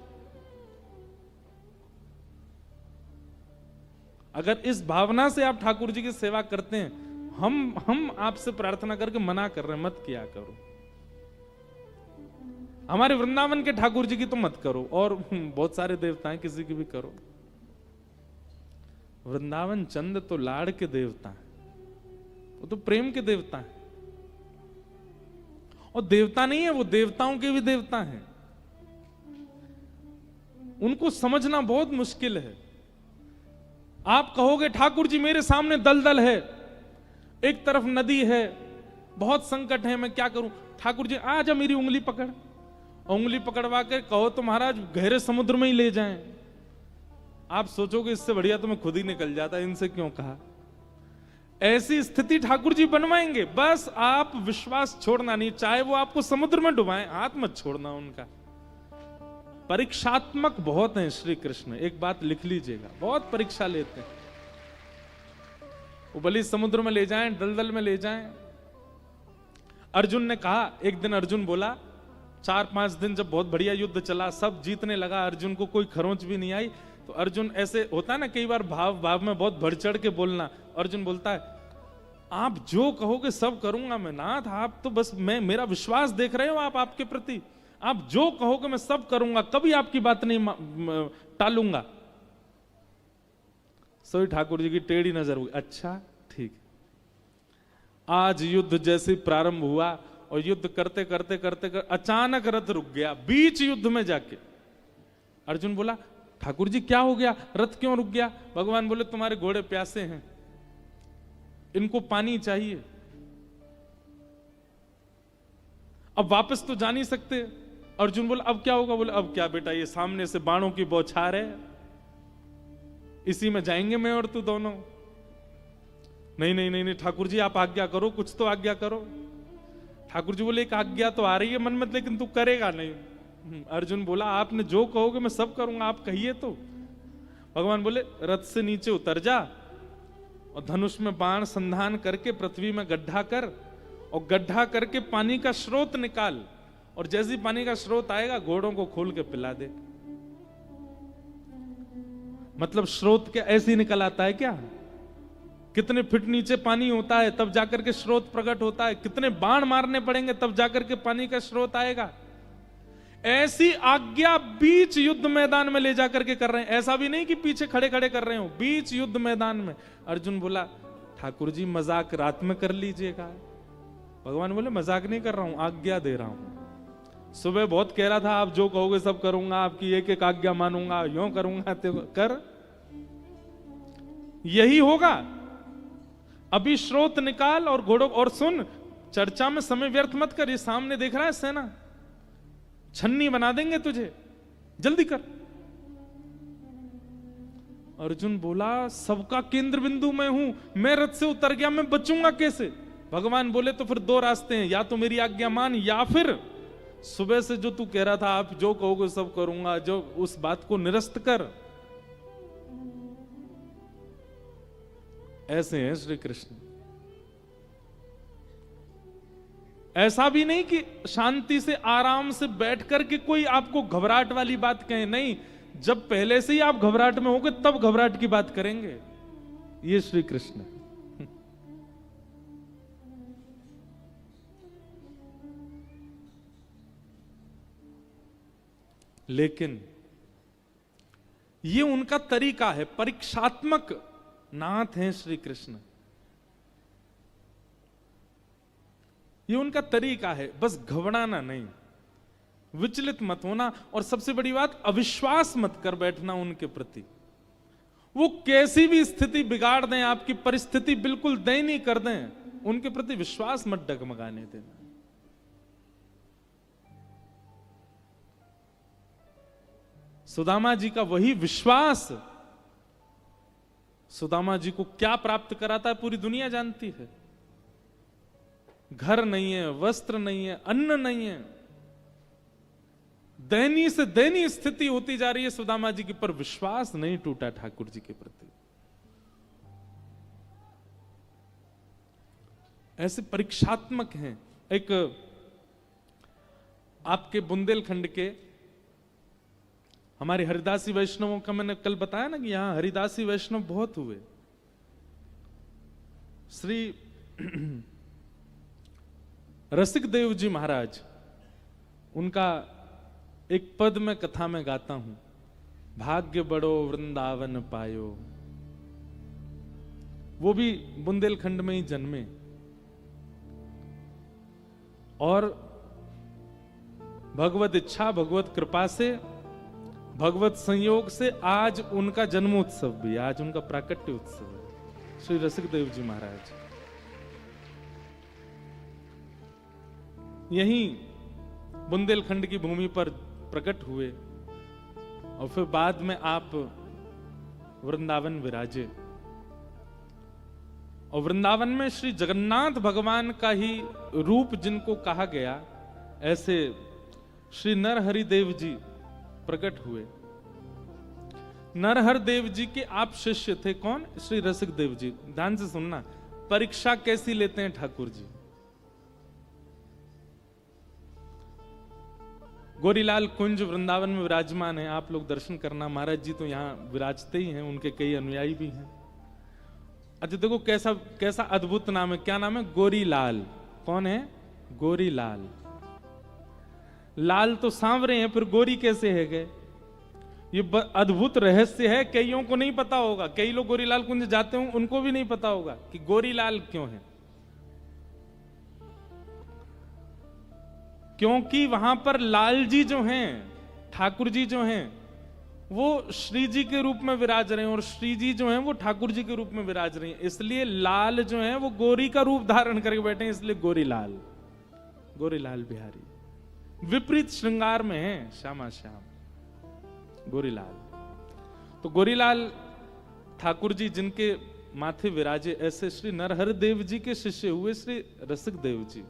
अगर इस भावना से आप ठाकुर जी की सेवा करते हैं, हम आपसे प्रार्थना करके मना कर रहे हैं मत किया करो, हमारे वृंदावन के ठाकुर जी की तो मत करो, और बहुत सारे देवता हैं किसी की भी करो, वृंदावन चंद तो लाड़ के देवता हैं, वो तो प्रेम के देवता हैं, और देवता नहीं है वो, देवताओं के भी देवता हैं, उनको समझना बहुत मुश्किल है। आप कहोगे ठाकुर जी मेरे सामने दलदल है, एक तरफ नदी है, बहुत संकट है, मैं क्या करूं? ठाकुर जी आ जा मेरी उंगली पकड़, उंगली पकड़वा के कहो तो महाराज गहरे समुद्र में ही ले जाएं, आप सोचोगे इससे बढ़िया तो मैं खुद ही निकल जाता, इनसे क्यों कहा। ऐसी स्थिति ठाकुर जी बनवाएंगे, बस आप विश्वास छोड़ना नहीं, चाहे वो आपको समुद्र में डुबाएं, हाथ मत छोड़ना उनका। परीक्षात्मक बहुत हैं श्री कृष्ण, एक बात लिख लीजिएगा, बहुत परीक्षा लेते हैं, वो भले समुद्र में ले जाएं, दलदल में ले जाएं। अर्जुन ने कहा, एक दिन अर्जुन बोला, 4-5 दिन जब बहुत बढ़िया युद्ध चला, सब जीतने लगा, अर्जुन को कोई खरोंच भी नहीं आई, तो अर्जुन ऐसे होता है ना कई बार भाव में बहुत बढ़ चढ़ के बोलना, अर्जुन बोलता है आप जो कहोगे सब करूंगा मैं, नाथ आप तो बस मेरा विश्वास देख रहे हो आप, आपके प्रति आप जो कहोगे मैं सब करूंगा, कभी आपकी बात नहीं टालूंगा। सोई ठाकुर जी की टेढ़ी नजर हुई, अच्छा ठीक, आज युद्ध जैसे प्रारंभ हुआ और युद्ध करते करते करते अचानक रथ रुक गया बीच युद्ध में जाके। अर्जुन बोला ठाकुर जी क्या हो गया, रथ क्यों रुक गया? भगवान बोले तुम्हारे घोड़े प्यासे हैं, इनको पानी चाहिए, अब वापस तो जा नहीं सकते। अर्जुन बोला अब क्या होगा? बोले अब क्या बेटा, ये सामने से बाणों की बौछार है, इसी में जाएंगे मैं और तू दोनों। नहीं नहीं नहीं नहीं ठाकुर जी आप आज्ञा करो, कुछ तो आज्ञा करो। ठाकुर जी बोले एक आज्ञा तो आ रही है मन में, लेकिन तू करेगा नहीं। अर्जुन बोला आपने जो कहोगे मैं सब करूंगा, आप कहिए तो। भगवान बोले रथ से नीचे उतर जा और धनुष में बाण संधान करके पृथ्वी में गड्ढा कर, और गड्ढा करके पानी का स्रोत निकाल, और जैसे ही पानी का स्रोत आएगा घोड़ों को खोल के पिला दे। मतलब स्रोत क्या ऐसे ही निकल आता है क्या? कितने फीट नीचे पानी होता है तब जाकर के स्रोत प्रकट होता है, कितने बाण मारने पड़ेंगे तब जाकर के पानी का स्रोत आएगा। ऐसी आज्ञा बीच युद्ध मैदान में ले जाकर के कर रहे हैं, ऐसा भी नहीं कि पीछे खड़े खड़े कर रहे हो, बीच युद्ध मैदान में। अर्जुन बोला ठाकुर जी मजाक रात में कर लीजिएगा। भगवान बोले मजाक नहीं कर रहा हूं, आज्ञा दे रहा हूं। सुबह बहुत कह रहा था आप जो कहोगे सब करूंगा, आपकी एक एक आज्ञा मानूंगा, यूं करूंगा तो कर, यही होगा। अभी स्रोत निकाल और घोड़ों, और सुन चर्चा में समय व्यर्थ मत कर, ये सामने देख रहा है सेना, छन्नी बना देंगे तुझे, जल्दी कर। अर्जुन बोला सबका केंद्र बिंदु मैं हूं, मैं रथ से उतर गया, मैं बचूंगा कैसे? भगवान बोले तो फिर दो रास्ते हैं, या तो मेरी आज्ञा मान, या फिर सुबह से जो तू कह रहा था आप जो कहोगे सब करूंगा, जो उस बात को निरस्त कर। ऐसे हैं श्री कृष्ण। ऐसा भी नहीं कि शांति से आराम से बैठ करके कोई आपको घबराहट वाली बात कहे, नहीं, जब पहले से ही आप घबराहट में होगे तब घबराहट की बात करेंगे। ये श्री कृष्ण। लेकिन ये उनका तरीका है, परीक्षात्मक नाथ हैं श्री कृष्ण। ये उनका तरीका है, बस घबराना नहीं, विचलित मत होना, और सबसे बड़ी बात अविश्वास मत कर बैठना उनके प्रति। वो कैसी भी स्थिति बिगाड़ दें, आपकी परिस्थिति बिल्कुल दयनीय कर दें, उनके प्रति विश्वास मत डगमगाने देना। सुदामा जी का वही विश्वास सुदामा जी को क्या प्राप्त कराता है पूरी दुनिया जानती है। घर नहीं है, वस्त्र नहीं है, अन्न नहीं है, दयनीय से दयनीय स्थिति होती जा रही है सुदामा जी की, पर विश्वास नहीं टूटा ठाकुर जी के प्रति। ऐसे परीक्षात्मक हैं। एक आपके बुंदेलखंड के हमारे हरिदासी वैष्णवों का मैंने कल बताया ना कि यहां हरिदासी वैष्णव बहुत हुए। श्री रसिक देव जी महाराज, उनका एक पद में कथा में गाता हूं, भाग्य बड़ो वृंदावन पायो। वो भी बुंदेलखंड में ही जन्मे और भगवत इच्छा, भगवत कृपा से, भगवत संयोग से आज उनका जन्मोत्सव भी, आज उनका प्राकट्य उत्सव है। श्री रसिक देव जी महाराज यहीं बुंदेलखंड की भूमि पर प्रकट हुए और फिर बाद में आप वृंदावन विराजे, और वृंदावन में श्री जगन्नाथ भगवान का ही रूप जिनको कहा गया, ऐसे श्री नरहरि देव जी प्रकट हुए। नरहर देव जी के आप शिष्य थे, कौन? श्री रसिक देव जी। ध्यान से सुनना, परीक्षा कैसी लेते हैं ठाकुर जी। गोरीलाल कुंज वृंदावन में विराजमान है, आप लोग दर्शन करना। महाराज जी तो यहां विराजते ही हैं, उनके कई अनुयायी भी हैं। अच्छा देखो कैसा कैसा अद्भुत नाम है। क्या नाम है? गोरीलाल। कौन है? गोरीलाल। लाल तो सांवरे हैं, फिर गोरी कैसे है गए? ये अद्भुत रहस्य है, कईयों को नहीं पता होगा। कई लोग गोरीलाल कुंज जाते हों, उनको भी नहीं पता होगा कि गोरीलाल क्यों है। क्योंकि वहां पर लाल जी जो हैं, ठाकुर जी जो हैं, वो श्री जी के रूप में विराज रहे हैं, और श्री जी जो हैं वो ठाकुर जी के रूप में विराज रहे हैं। इसलिए लाल जो है वो गोरी का रूप धारण करके बैठे हैं, इसलिए गोरीलाल, गोरीलाल बिहारी। विपरीत श्रृंगार में है, श्यामा श्याम गोरीलाल। तो गोरीलाल ठाकुर जी जिनके माथे विराजे, ऐसे श्री नरहर देव जी के शिष्य हुए श्री रसिक देव जी।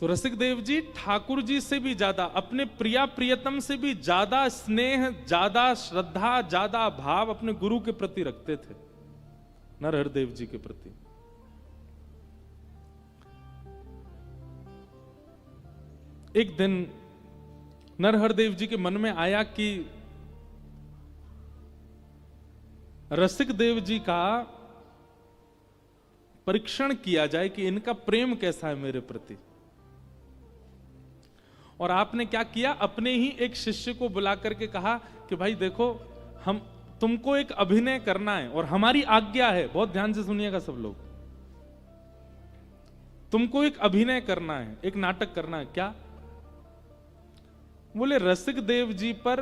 तो रसिक देव जी ठाकुर जी से भी ज्यादा, अपने प्रिया प्रियतम से भी ज्यादा स्नेह, ज्यादा श्रद्धा, ज्यादा भाव अपने गुरु के प्रति रखते थे, नरहर देव जी के प्रति। एक दिन नरहर देव जी के मन में आया कि रसिक देव जी का परीक्षण किया जाए कि इनका प्रेम कैसा है मेरे प्रति। और आपने क्या किया? अपने ही एक शिष्य को बुला करके कहा कि भाई देखो, हम तुमको एक अभिनय करना है और हमारी आज्ञा है, बहुत ध्यान से सुनिएगा सब लोग, तुमको एक अभिनय करना है, एक नाटक करना है। क्या? बोले रसिक देव जी पर,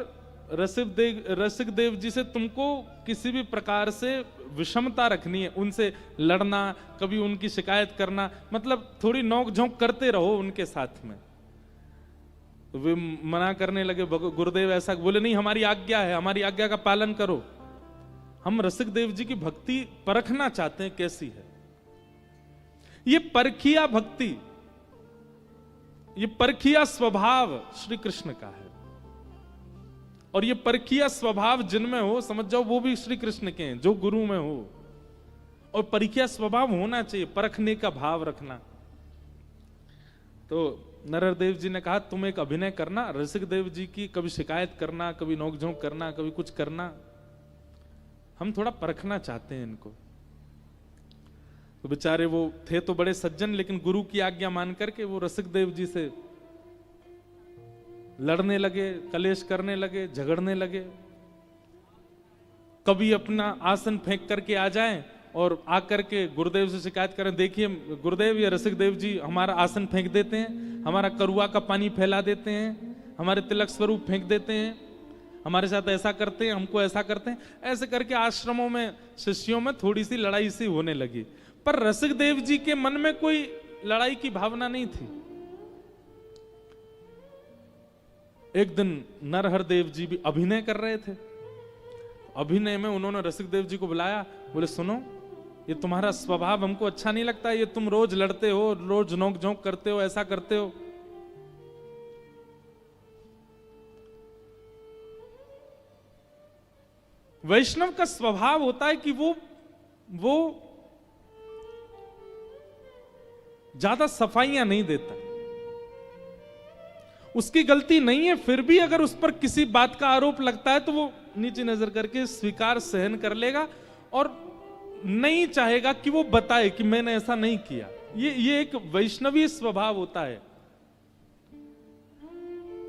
रसिक देव जी से तुमको किसी भी प्रकार से विषमता रखनी है, उनसे लड़ना, कभी उनकी शिकायत करना, मतलब थोड़ी नोक झोंक करते रहो उनके साथ में। तो वे मना करने लगे, गुरुदेव ऐसा। बोले नहीं, हमारी आज्ञा है, हमारी आज्ञा का पालन करो। हम रसिक देव जी की भक्ति परखना चाहते हैं कैसी है। ये परखिया भक्ति, ये परखिया स्वभाव श्री कृष्ण का है, और ये परखिया स्वभाव जिनमें हो, समझ जाओ वो भी श्री कृष्ण के हैं, जो गुरु में हो। और परखिया स्वभाव होना चाहिए, परखने का भाव रखना। तो नरहर देव जी ने कहा तुम एक अभिनय करना, रसिक देव जी की कभी शिकायत करना, कभी नोकझोंक करना, कभी कुछ करना, हम थोड़ा परखना चाहते हैं इनको। तो बेचारे वो थे तो बड़े सज्जन, लेकिन गुरु की आज्ञा मान करके वो रसिक देव जी से लड़ने लगे, कलेश करने लगे, झगड़ने लगे। कभी अपना आसन फेंक करके आ जाएं और आकर के गुरुदेव से शिकायत करें, देखिए गुरुदेव या रसिक देव जी हमारा आसन फेंक देते हैं, हमारा करुआ का पानी फैला देते हैं, हमारे तिलक स्वरूप फेंक देते हैं, हमारे साथ ऐसा करते हैं, हमको ऐसा करते हैं। ऐसे करके आश्रमों में शिष्यों में थोड़ी सी लड़ाई सी होने लगी। पर रसिक देव जी के मन में कोई लड़ाई की भावना नहीं थी। एक दिन नरहर देव जी भी अभिनय कर रहे थे। अभिनय में उन्होंने रसिक देव जी को बुलाया, बोले सुनो, ये तुम्हारा स्वभाव हमको अच्छा नहीं लगता, ये तुम रोज लड़ते हो, रोज नोक झोंक करते हो, ऐसा करते हो। वैष्णव का स्वभाव होता है कि वो ज्यादा सफाइयां नहीं देता। उसकी गलती नहीं है, फिर भी अगर उस पर किसी बात का आरोप लगता है तो वो नीचे नजर करके स्वीकार सहन कर लेगा और नहीं चाहेगा कि वो बताए कि मैंने ऐसा नहीं किया। ये एक वैष्णवी स्वभाव होता है।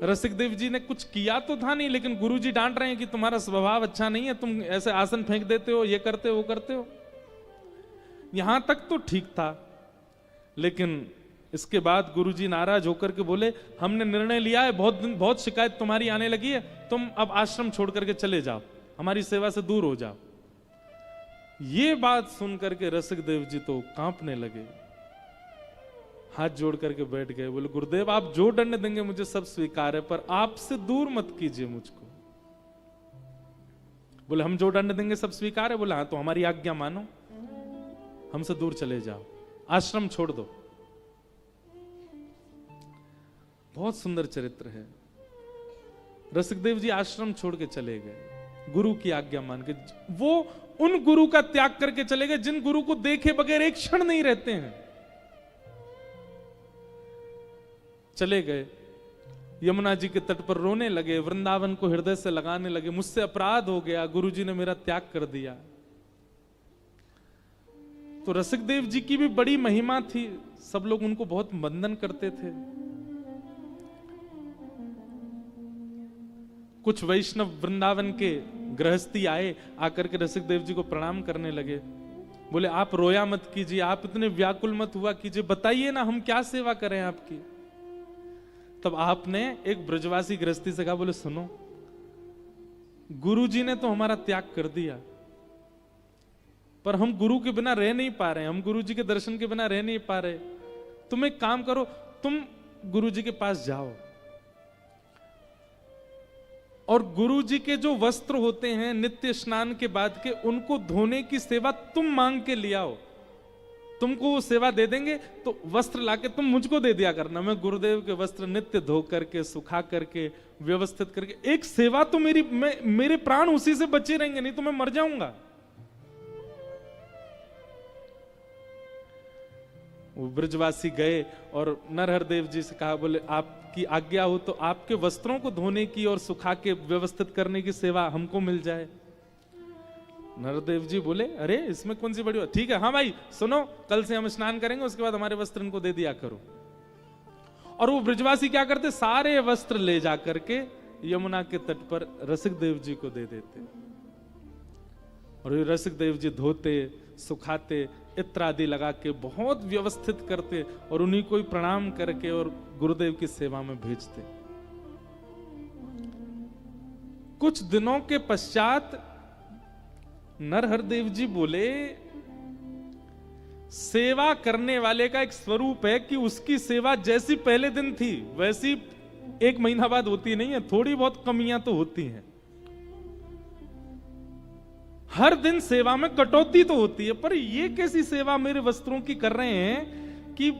रसिक देव जी ने कुछ किया तो था नहीं, लेकिन गुरुजी डांट रहे हैं कि तुम्हारा स्वभाव अच्छा नहीं है, तुम ऐसे आसन फेंक देते हो, ये करते हो, वो करते हो। यहां तक तो ठीक था, लेकिन इसके बाद गुरुजी नाराज होकर के बोले, हमने निर्णय लिया है, बहुत शिकायत तुम्हारी आने लगी है, तुम अब आश्रम छोड़ करके चले जाओ, हमारी सेवा से दूर हो जाओ। ये बात सुन करके रसिक देव जी तो कांपने लगे, हाथ जोड़ करके बैठ गए। बोले गुरुदेव आप जो दंड देंगे मुझे सब स्वीकार है, पर आपसे दूर मत कीजिए मुझको। बोले हम जो दंड देंगे सब स्वीकार है। बोले हाँ, तो हमारी आज्ञा मानो, हमसे दूर चले जाओ, आश्रम छोड़ दो। बहुत सुंदर चरित्र है। रसिक देव जी आश्रम छोड़ के चले गए, गुरु की आज्ञा मान के। वो उन गुरु का त्याग करके चले गए जिन गुरु को देखे बगैर एक क्षण नहीं रहते हैं। चले गए, यमुना जी के तट पर रोने लगे, वृंदावन को हृदय से लगाने लगे, मुझसे अपराध हो गया, गुरुजी ने मेरा त्याग कर दिया। तो रसिक देव जी की भी बड़ी महिमा थी, सब लोग उनको बहुत वंदन करते थे। कुछ वैष्णव वृंदावन के गृहस्थी आए, आकर के रसिक देव जी को प्रणाम करने लगे। बोले आप रोया मत कीजिए, आप इतने व्याकुल मत हुआ कीजिए, बताइए ना हम क्या सेवा करें आपकी। तब आपने एक ब्रजवासी गृहस्थी से कहा, बोले सुनो, गुरुजी ने तो हमारा त्याग कर दिया, पर हम गुरु के बिना रह नहीं पा रहे, हम गुरुजी के दर्शन के बिना रह नहीं पा रहे। तुम एक काम करो, तुम गुरुजी के पास जाओ और गुरुजी के जो वस्त्र होते हैं नित्य स्नान के बाद के, उनको धोने की सेवा तुम मांग के ले आओ। तुमको वो सेवा दे देंगे, तो वस्त्र लाके तुम मुझको दे दिया करना, मैं गुरुदेव के वस्त्र नित्य धो करके, सुखा करके, व्यवस्थित करके, एक सेवा तो मेरे प्राण उसी से बचे रहेंगे, नहीं तो मैं मर जाऊंगा। वो ब्रजवासी गए और नरहर देव जी से कहा, बोले आपकी आज्ञा हो तो आपके वस्त्रों को धोने की और सुखा के व्यवस्थित करने की सेवा हमको मिल जाए। नरदेव जी बोले अरे इसमें कौन सी बड़ी बात, ठीक है, हाँ भाई सुनो, कल से हम स्नान करेंगे, उसके बाद हमारे वस्त्र इनको दे दिया करो। और वो ब्रजवासी क्या करते, सारे वस्त्र ले जा करके यमुना के तट पर रसिक देव जी को दे देते, और रसिक देव जी धोते, सुखाते, इत्र आदि लगा के बहुत व्यवस्थित करते, और उन्हीं को प्रणाम करके और गुरुदेव की सेवा में भेजते। कुछ दिनों के पश्चात नरहर देव जी बोले, सेवा करने वाले का एक स्वरूप है कि उसकी सेवा जैसी पहले दिन थी वैसी एक महीना बाद होती नहीं है, थोड़ी बहुत कमियां तो होती हैं। हर दिन सेवा में कटौती तो होती है, पर ये कैसी सेवा मेरे वस्त्रों की कर रहे हैं कि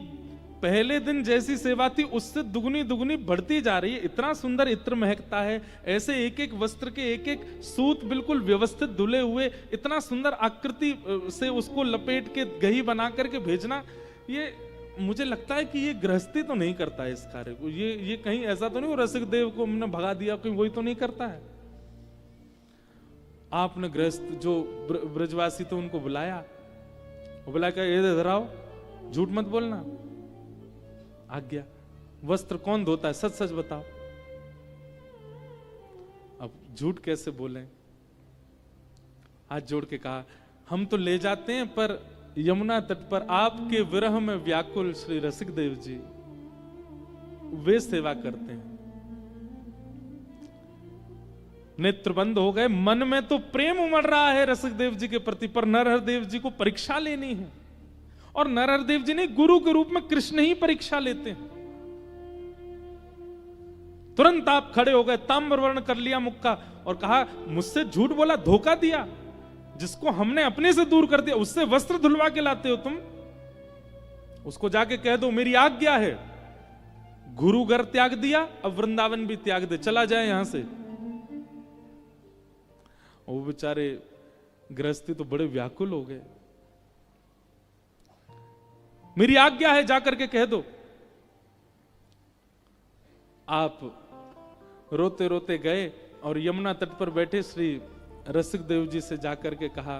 पहले दिन जैसी सेवा थी उससे दुगनी दुगनी बढ़ती जा रही है। इतना सुंदर इत्र महकता है, ऐसे एक एक वस्त्र के एक एक सूत बिल्कुल व्यवस्थित धुले हुए, इतना सुंदर आकृति से उसको लपेट के गही बना करके भेजना, ये मुझे लगता है कि ये गृहस्थी तो नहीं करता है इस कार्य को। ये कहीं ऐसा तो नहीं वो रसिक देव को हमने भगा दिया, कहीं वही तो नहीं करता है। आपने गृहस्थ जो ब्रजवासी तो उनको बुलाया, वो बुला कर ये इधर आओ, झूठ मत बोलना, आज्ञा, वस्त्र कौन धोता है, सच सच बताओ। अब झूठ कैसे बोले, हाथ जोड़ के कहा हम तो ले जाते हैं, पर यमुना तट पर आपके विरह में व्याकुल श्री रसिकदेव जी वे सेवा करते हैं। नेत्र बंद हो गए, मन में तो प्रेम उमड़ रहा है रसिकदेव जी के प्रति, पर नरहरदेव जी को परीक्षा लेनी है। और नरहरदेव जी ने गुरु के रूप में कृष्ण ही परीक्षा लेते हैं। तुरंत आप खड़े हो गए, ताम्रवर्ण कर लिया मुख का और कहा मुझसे झूठ बोला, धोखा दिया, जिसको हमने अपने से दूर कर दिया उससे वस्त्र धुलवा के लाते हो तुम। उसको जाके कह दो मेरी आज्ञा है, गुरु घर त्याग दिया, अब वृंदावन भी त्याग दे, चला जाए यहां से। वो बेचारे गृहस्थी तो बड़े व्याकुल हो गए। मेरी आज्ञा है जाकर के कह दो। आप रोते रोते गए और यमुना तट पर बैठे श्री रसिकदेव जी से जाकर के कहा,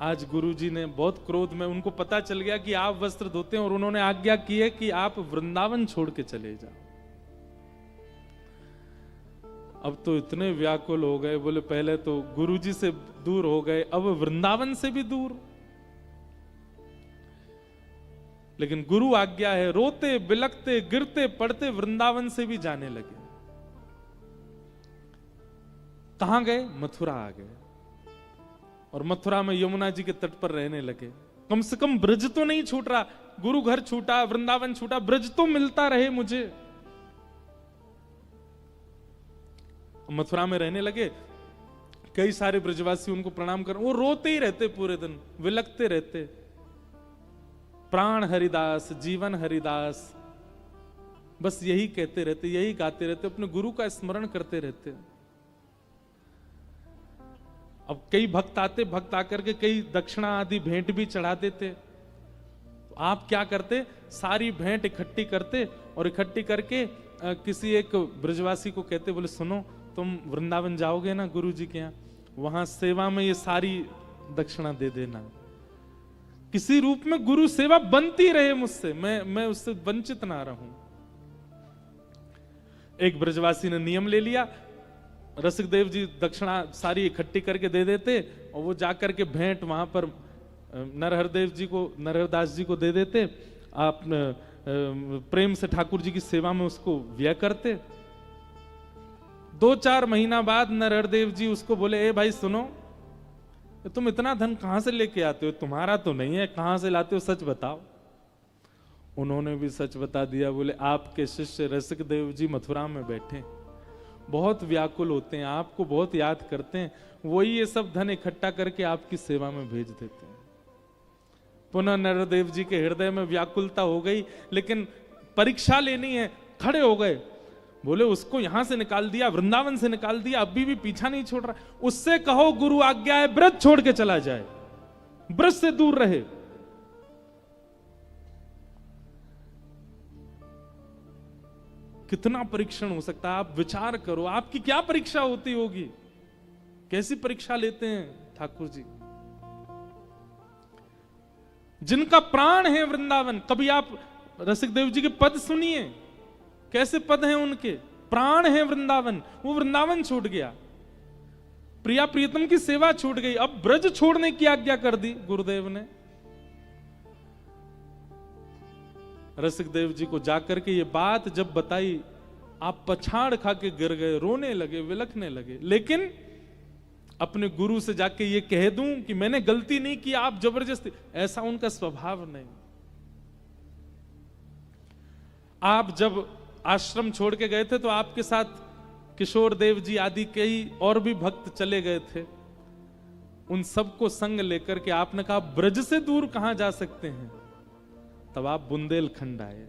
आज गुरुजी ने बहुत क्रोध में, उनको पता चल गया कि आप वस्त्र धोते हैं और उन्होंने आज्ञा की है कि आप वृंदावन छोड़ के चले जाओ। अब तो इतने व्याकुल हो गए, बोले पहले तो गुरुजी से दूर हो गए, अब वृंदावन से भी दूर। लेकिन गुरु आज्ञा है, रोते बिलखते गिरते पड़ते वृंदावन से भी जाने लगे। कहां गए? मथुरा आ गए और मथुरा में यमुना जी के तट पर रहने लगे। कम से कम ब्रज तो नहीं छूट रहा, गुरु घर छूटा, वृंदावन छूटा, ब्रज तो मिलता रहे मुझे। मथुरा में रहने लगे, कई सारे ब्रजवासी उनको प्रणाम कर, वो रोते ही रहते, पूरे दिन विलखते रहते, प्राण हरिदास जीवन हरिदास, बस यही कहते रहते, यही गाते रहते, अपने गुरु का स्मरण करते रहते। अब कई भक्त आते, भक्त आकर के कई दक्षिणा आदि भेंट भी चढ़ा देते। तो आप क्या करते, सारी भेंट इकट्ठी करते और इकट्ठी करके किसी एक ब्रजवासी को कहते, बोले सुनो तुम वृंदावन जाओगे ना गुरु जी के यहाँ, वहां सेवा में ये सारी दक्षिणा दे देना, किसी रूप में गुरु सेवा बनती रहे मुझसे, मैं उससे वंचित ना रहूं। एक ब्रजवासी ने नियम ले लिया, रसिकदेव जी दक्षिणा सारी इकट्ठी करके दे देते और वो जाकर के भेंट वहां पर नरहरदेव जी को, नरहरदास जी को दे देते। आप प्रेम से ठाकुर जी की सेवा में उसको व्यय करते। 2-4 महीना बाद नरहरदेव जी उसको बोले, ए भाई सुनो, तुम इतना धन कहां से लेके आते हो, तुम्हारा तो नहीं है, कहां से लाते हो, सच बताओ। उन्होंने भी सच बता दिया, बोले आपके शिष्य रसिकदेव जी मथुरा में बैठे, बहुत व्याकुल होते हैं, आपको बहुत याद करते हैं, वही ये सब धन इकट्ठा करके आपकी सेवा में भेज देते हैं। पुनः नरदेव जी के हृदय में व्याकुलता हो गई, लेकिन परीक्षा लेनी है, खड़े हो गए, बोले उसको यहां से निकाल दिया, वृंदावन से निकाल दिया, अभी भी पीछा नहीं छोड़ रहा, उससे कहो गुरु आज्ञा है ब्रज छोड़ के चला जाए, ब्रज से दूर रहे। कितना परीक्षण हो सकता है, आप विचार करो, आपकी क्या परीक्षा होती होगी, कैसी परीक्षा लेते हैं ठाकुर जी, जिनका प्राण है वृंदावन। कभी आप रसिकदेव जी के पद सुनिए, कैसे पद हैं उनके, प्राण है वृंदावन, वो वृंदावन छूट गया, प्रिया प्रियतम की सेवा छूट गई, अब ब्रज छोड़ने की आज्ञा कर दी गुरुदेव ने। रसिकदेव जी को जाकर के ये बात जब बताई, आप पछाड़ खा के गिर गए, रोने लगे, विलखने लगे। लेकिन अपने गुरु से जाके ये कह दूं कि मैंने गलती नहीं की, आप जबरदस्ती, ऐसा उनका स्वभाव नहीं। आप जब आश्रम छोड़ के गए थे तो आपके साथ किशोर देव जी आदि कई और भी भक्त चले गए थे, उन सबको संग लेकर के आपने कहा ब्रज से दूर कहां जा सकते हैं। तब आप बुंदेलखंड आए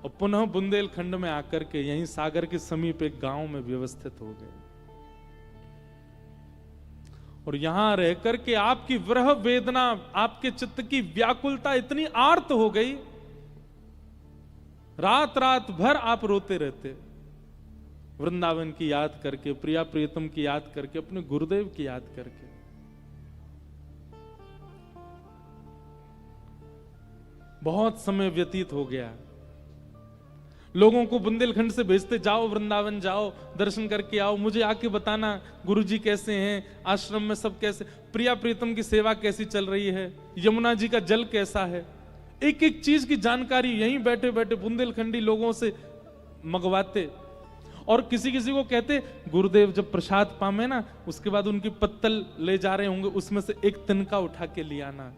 और पुनः बुंदेलखंड में आकर के यहीं सागर के समीप एक गांव में व्यवस्थित हो गए और यहां रहकर के आपकी विरह वेदना, आपके चित्त की व्याकुलता इतनी आर्त हो गई, रात रात भर आप रोते रहते, वृंदावन की याद करके, प्रिया प्रियतम की याद करके, अपने गुरुदेव की याद करके। बहुत समय व्यतीत हो गया, लोगों को बुंदेलखंड से भेजते, जाओ वृंदावन जाओ, दर्शन करके आओ, मुझे आके बताना गुरुजी कैसे हैं, आश्रम में सब कैसे, प्रिया प्रीतम की सेवा कैसी चल रही है, यमुना जी का जल कैसा है, एक एक चीज की जानकारी यहीं बैठे बैठे बुंदेलखंडी लोगों से मंगवाते। और किसी किसी को कहते गुरुदेव जब प्रसाद पामे ना, उसके बाद उनकी पत्तल ले जा रहे होंगे, उसमें से एक तिनका उठा के ले आना।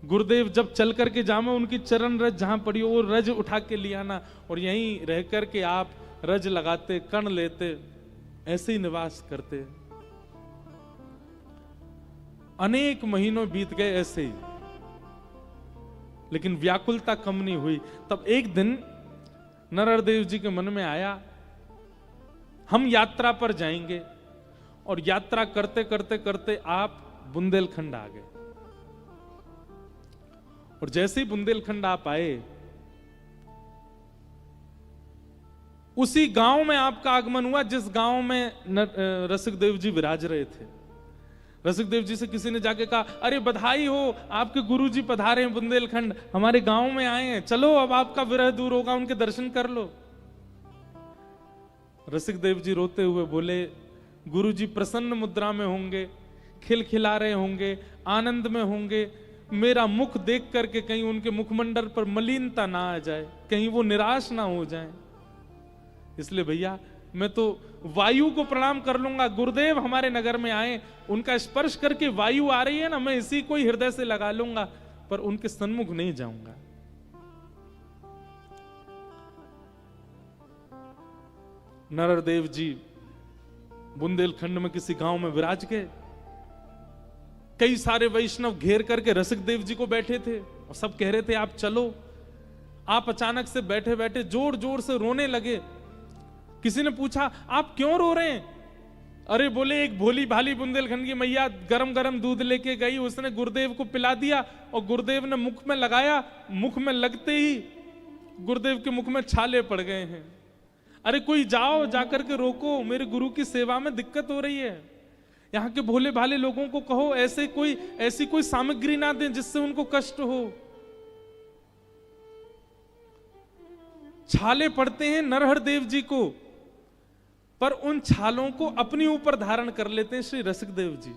गुरुदेव जब चल करके जामे, उनकी चरण रज जहां पड़ी हो वो रज उठा के ले आना, और यहीं रह करके आप रज लगाते, कण लेते, ऐसे ही निवास करते। अनेक महीनों बीत गए ऐसे ही, लेकिन व्याकुलता कम नहीं हुई। तब एक दिन नरहरदेव जी के मन में आया, हम यात्रा पर जाएंगे, और यात्रा करते करते करते आप बुंदेलखंड आ गए। और जैसे ही बुंदेलखंड आप आए, उसी गांव में आपका आगमन हुआ जिस गांव में रसिकदेव जी विराज रहे थे। रसिकदेव जी से किसी ने जाके कहा, अरे बधाई हो, आपके गुरुजी पधारे हैं बुंदेलखंड, हमारे गांव में आए हैं, चलो अब आपका विरह दूर होगा, उनके दर्शन कर लो। रसिकदेव जी रोते हुए बोले, गुरुजी प्रसन्न मुद्रा में होंगे, खिलखिला रहे होंगे, आनंद में होंगे, मेरा मुख देख करके कहीं उनके मुखमंडल पर मलिनता ना आ जाए, कहीं वो निराश ना हो जाए, इसलिए भैया मैं तो वायु को प्रणाम कर लूंगा। गुरुदेव हमारे नगर में आए, उनका स्पर्श करके वायु आ रही है ना, मैं इसी को ही हृदय से लगा लूंगा, पर उनके सन्मुख नहीं जाऊंगा। नरहरदेव जी बुंदेलखंड में किसी गांव में विराज गए। कई सारे वैष्णव घेर करके रसिकदेव जी को बैठे थे और सब कह रहे थे आप चलो। आप अचानक से बैठे बैठे जोर जोर से रोने लगे। किसी ने पूछा आप क्यों रो रहे हैं? अरे बोले एक भोली भाली बुंदेलखंड की मैया गरम गरम दूध लेके गई, उसने गुरुदेव को पिला दिया और गुरुदेव ने मुख में लगाया, मुख में लगते ही गुरुदेव के मुख में छाले पड़ गए हैं। अरे कोई जाओ, जाकर के रोको, मेरे गुरु की सेवा में दिक्कत हो रही है। यहाँ के भोले भाले लोगों को कहो ऐसी कोई सामग्री ना दें जिससे उनको कष्ट हो। छाले पड़ते हैं नरहरदेव जी को, पर उन छालों को अपने ऊपर धारण कर लेते हैं श्री रसिकदेव जी।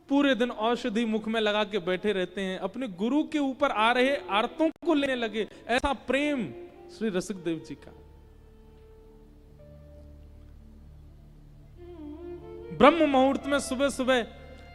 पूरे दिन औषधि मुख में लगा के बैठे रहते हैं, अपने गुरु के ऊपर आ रहे आर्तों को लेने लगे। ऐसा प्रेम श्री रसिकदेव जी का। ब्रह्म मुहूर्त में सुबह सुबह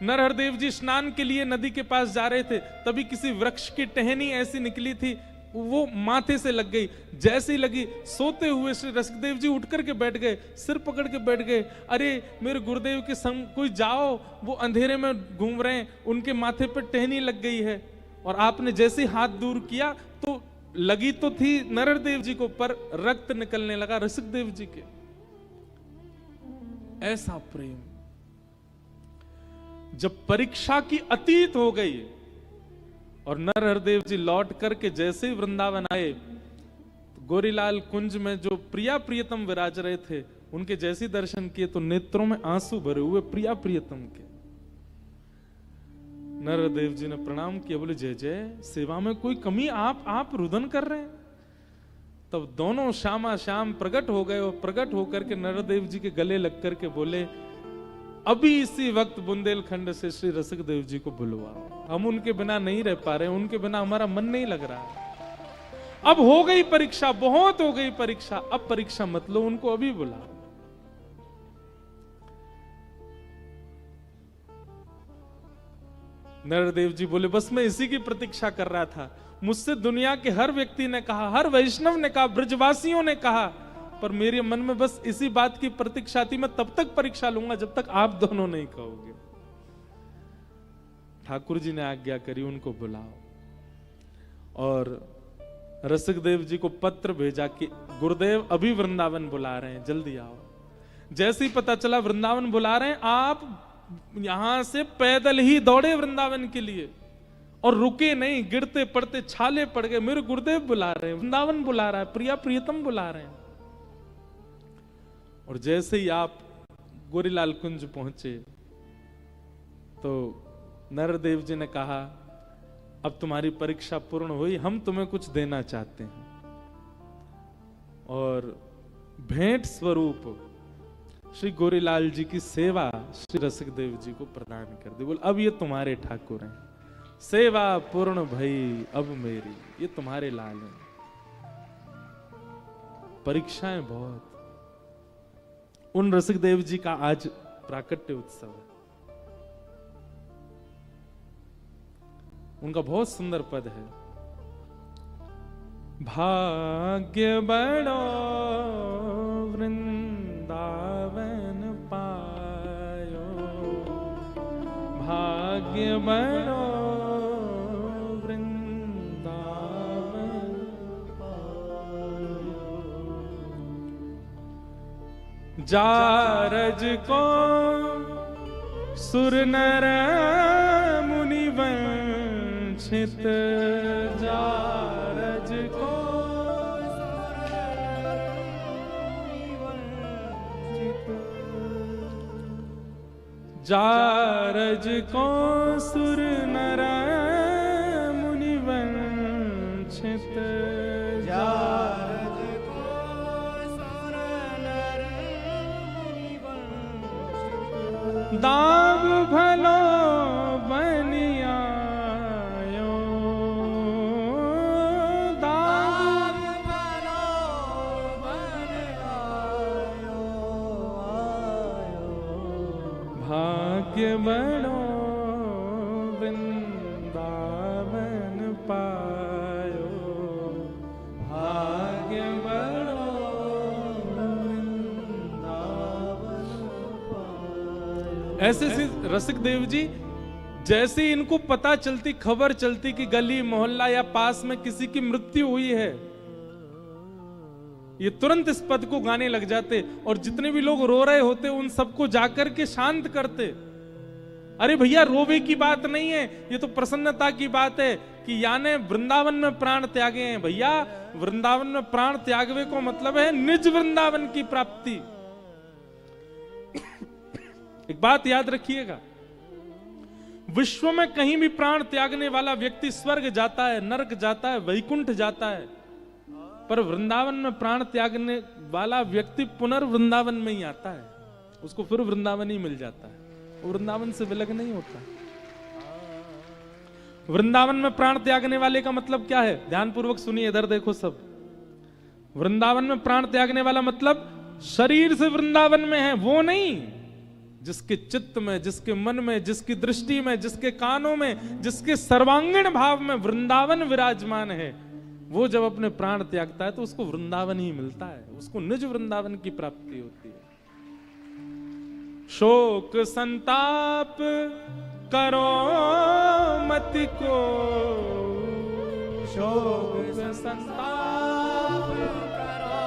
नरहरदेव जी स्नान के लिए नदी के पास जा रहे थे, तभी किसी वृक्ष की टहनी ऐसी निकली थी, वो माथे से लग गई। जैसे ही लगी, सोते हुए श्री रसिकदेव जी उठ करके बैठ गए, सिर पकड़ के बैठ गए। अरे मेरे गुरुदेव के संग कोई जाओ, वो अंधेरे में घूम रहे हैं, उनके माथे पर टहनी लग गई है। और आपने जैसे ही हाथ दूर किया तो लगी तो थी नरहरदेव जी को, पर रक्त निकलने लगा रसिकदेव जी के। ऐसा प्रेम जब परीक्षा की अतीत हो गई और नरहरदेव जी लौट करके जैसे ही वृंदावन आए, तो गोरीलाल कुंज में जो प्रिया प्रियतम विराज रहे थे, उनके जैसे दर्शन किए तो नेत्रों में आंसू भरे हुए प्रिया प्रियतम के। नरहरदेव जी ने प्रणाम किया, बोले जय जय, सेवा में कोई कमी आप रुदन कर रहे हैं। तब दोनों श्यामा श्याम प्रकट हो गए और प्रकट होकर के नरहरदेव जी के गले लग करके बोले, अभी इसी वक्त बुंदेलखंड से श्री रसिकदेव जी को बुलवाओ, हम उनके बिना नहीं रह पा रहे, उनके बिना हमारा मन नहीं लग रहा। अब हो गई परीक्षा, बहुत हो गई परीक्षा, अब परीक्षा मत लो, उनको अभी बुलाओ। नरहरदेव जी बोले, बस मैं इसी की प्रतीक्षा कर रहा था। मुझसे दुनिया के हर व्यक्ति ने कहा, हर वैष्णव ने कहा, ब्रजवासियों ने कहा, पर मेरे मन में बस इसी बात की प्रतीक्षा थी, मैं तब तक परीक्षा लूंगा जब तक आप दोनों नहीं कहोगे। ठाकुर जी ने आज्ञा करी, उनको बुलाओ। और रसिकदेव जी को पत्र भेजा कि गुरुदेव अभी वृंदावन बुला रहे हैं, जल्दी आओ। जैसे ही पता चला वृंदावन बुला रहे हैं, आप यहां से पैदल ही दौड़े वृंदावन के लिए और रुके नहीं, गिरते पड़ते छाले पड़ गए। मेरे गुरुदेव बुला रहे हैं, वृंदावन बुला रहा है, प्रिया प्रियतम बुला रहे हैं। और जैसे ही आप गोरीलाल कुंज पहुंचे तो नरहरदेव जी ने कहा, अब तुम्हारी परीक्षा पूर्ण हुई, हम तुम्हें कुछ देना चाहते हैं। और भेंट स्वरूप श्री गोरीलाल जी की सेवा श्री रसिक देव जी को प्रदान कर दी। बोल अब ये तुम्हारे ठाकुर हैं, सेवा पूर्ण भई अब मेरी, ये तुम्हारे लाल हैं। परीक्षाएं बहुत। उन रसिक देव जी का आज प्राकट्य उत्सव है। उनका बहुत सुंदर पद है, भाग्य बड़ो वृंदावन पायो, भाग्य बड़ो वृंदावन पायो। जारज को सुर नर मुनि वंचित, जारज को जारज को सुर नर मुनि वंचित, जारज को सुर नर मुनि वंचित, दाव भलो बनियायो, दाव भलो बनियायो, भाग्य बड़ो वृंदावन पायो, भाग्य बड़ो वृंदावन पायो। ऐसे रसिक देव जी जैसे इनको पता चलती, खबर चलती कि गली मोहल्ला या पास में किसी की मृत्यु हुई है, ये तुरंत इस पद को गाने लग जाते और जितने भी लोग रो रहे होते उन सबको जाकर के शांत करते। अरे भैया रोवे की बात नहीं है, ये तो प्रसन्नता की बात है कि याने वृंदावन में प्राण त्यागे हैं। भैया वृंदावन में प्राण त्यागवे को मतलब है निज वृंदावन की प्राप्ति। एक बात याद रखिएगा, विश्व में कहीं भी प्राण त्यागने वाला व्यक्ति स्वर्ग जाता है, नरक जाता है, वैकुंठ जाता है, पर वृंदावन में प्राण त्यागने वाला व्यक्ति पुनर्वृंदावन में ही आता है, उसको फिर वृंदावन ही मिल जाता है, वो वृंदावन से विलग नहीं होता। वृंदावन में प्राण त्यागने वाले का मतलब क्या है? ध्यान पूर्वक सुनिए, इधर देखो सब। वृंदावन में प्राण त्यागने वाला मतलब शरीर से वृंदावन में है वो नहीं, जिसके चित्त में, जिसके मन में, जिसकी दृष्टि में, जिसके कानों में, जिसके सर्वांगीण भाव में वृंदावन विराजमान है, वो जब अपने प्राण त्यागता है तो उसको वृंदावन ही मिलता है, उसको निज वृंदावन की प्राप्ति होती है। शोक संताप करो मत को, शोक संताप करो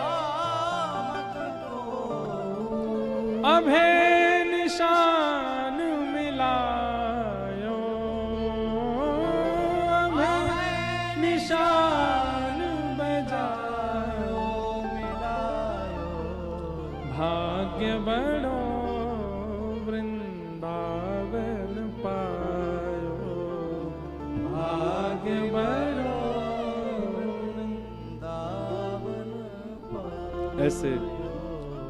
मत को, अभय निशान मिलायो, अभय निशान बजायो मिलायो, भाग्य बड़ो वृंदावन पायो, भाग्य बड़ो वृंदावन पायो। ऐसे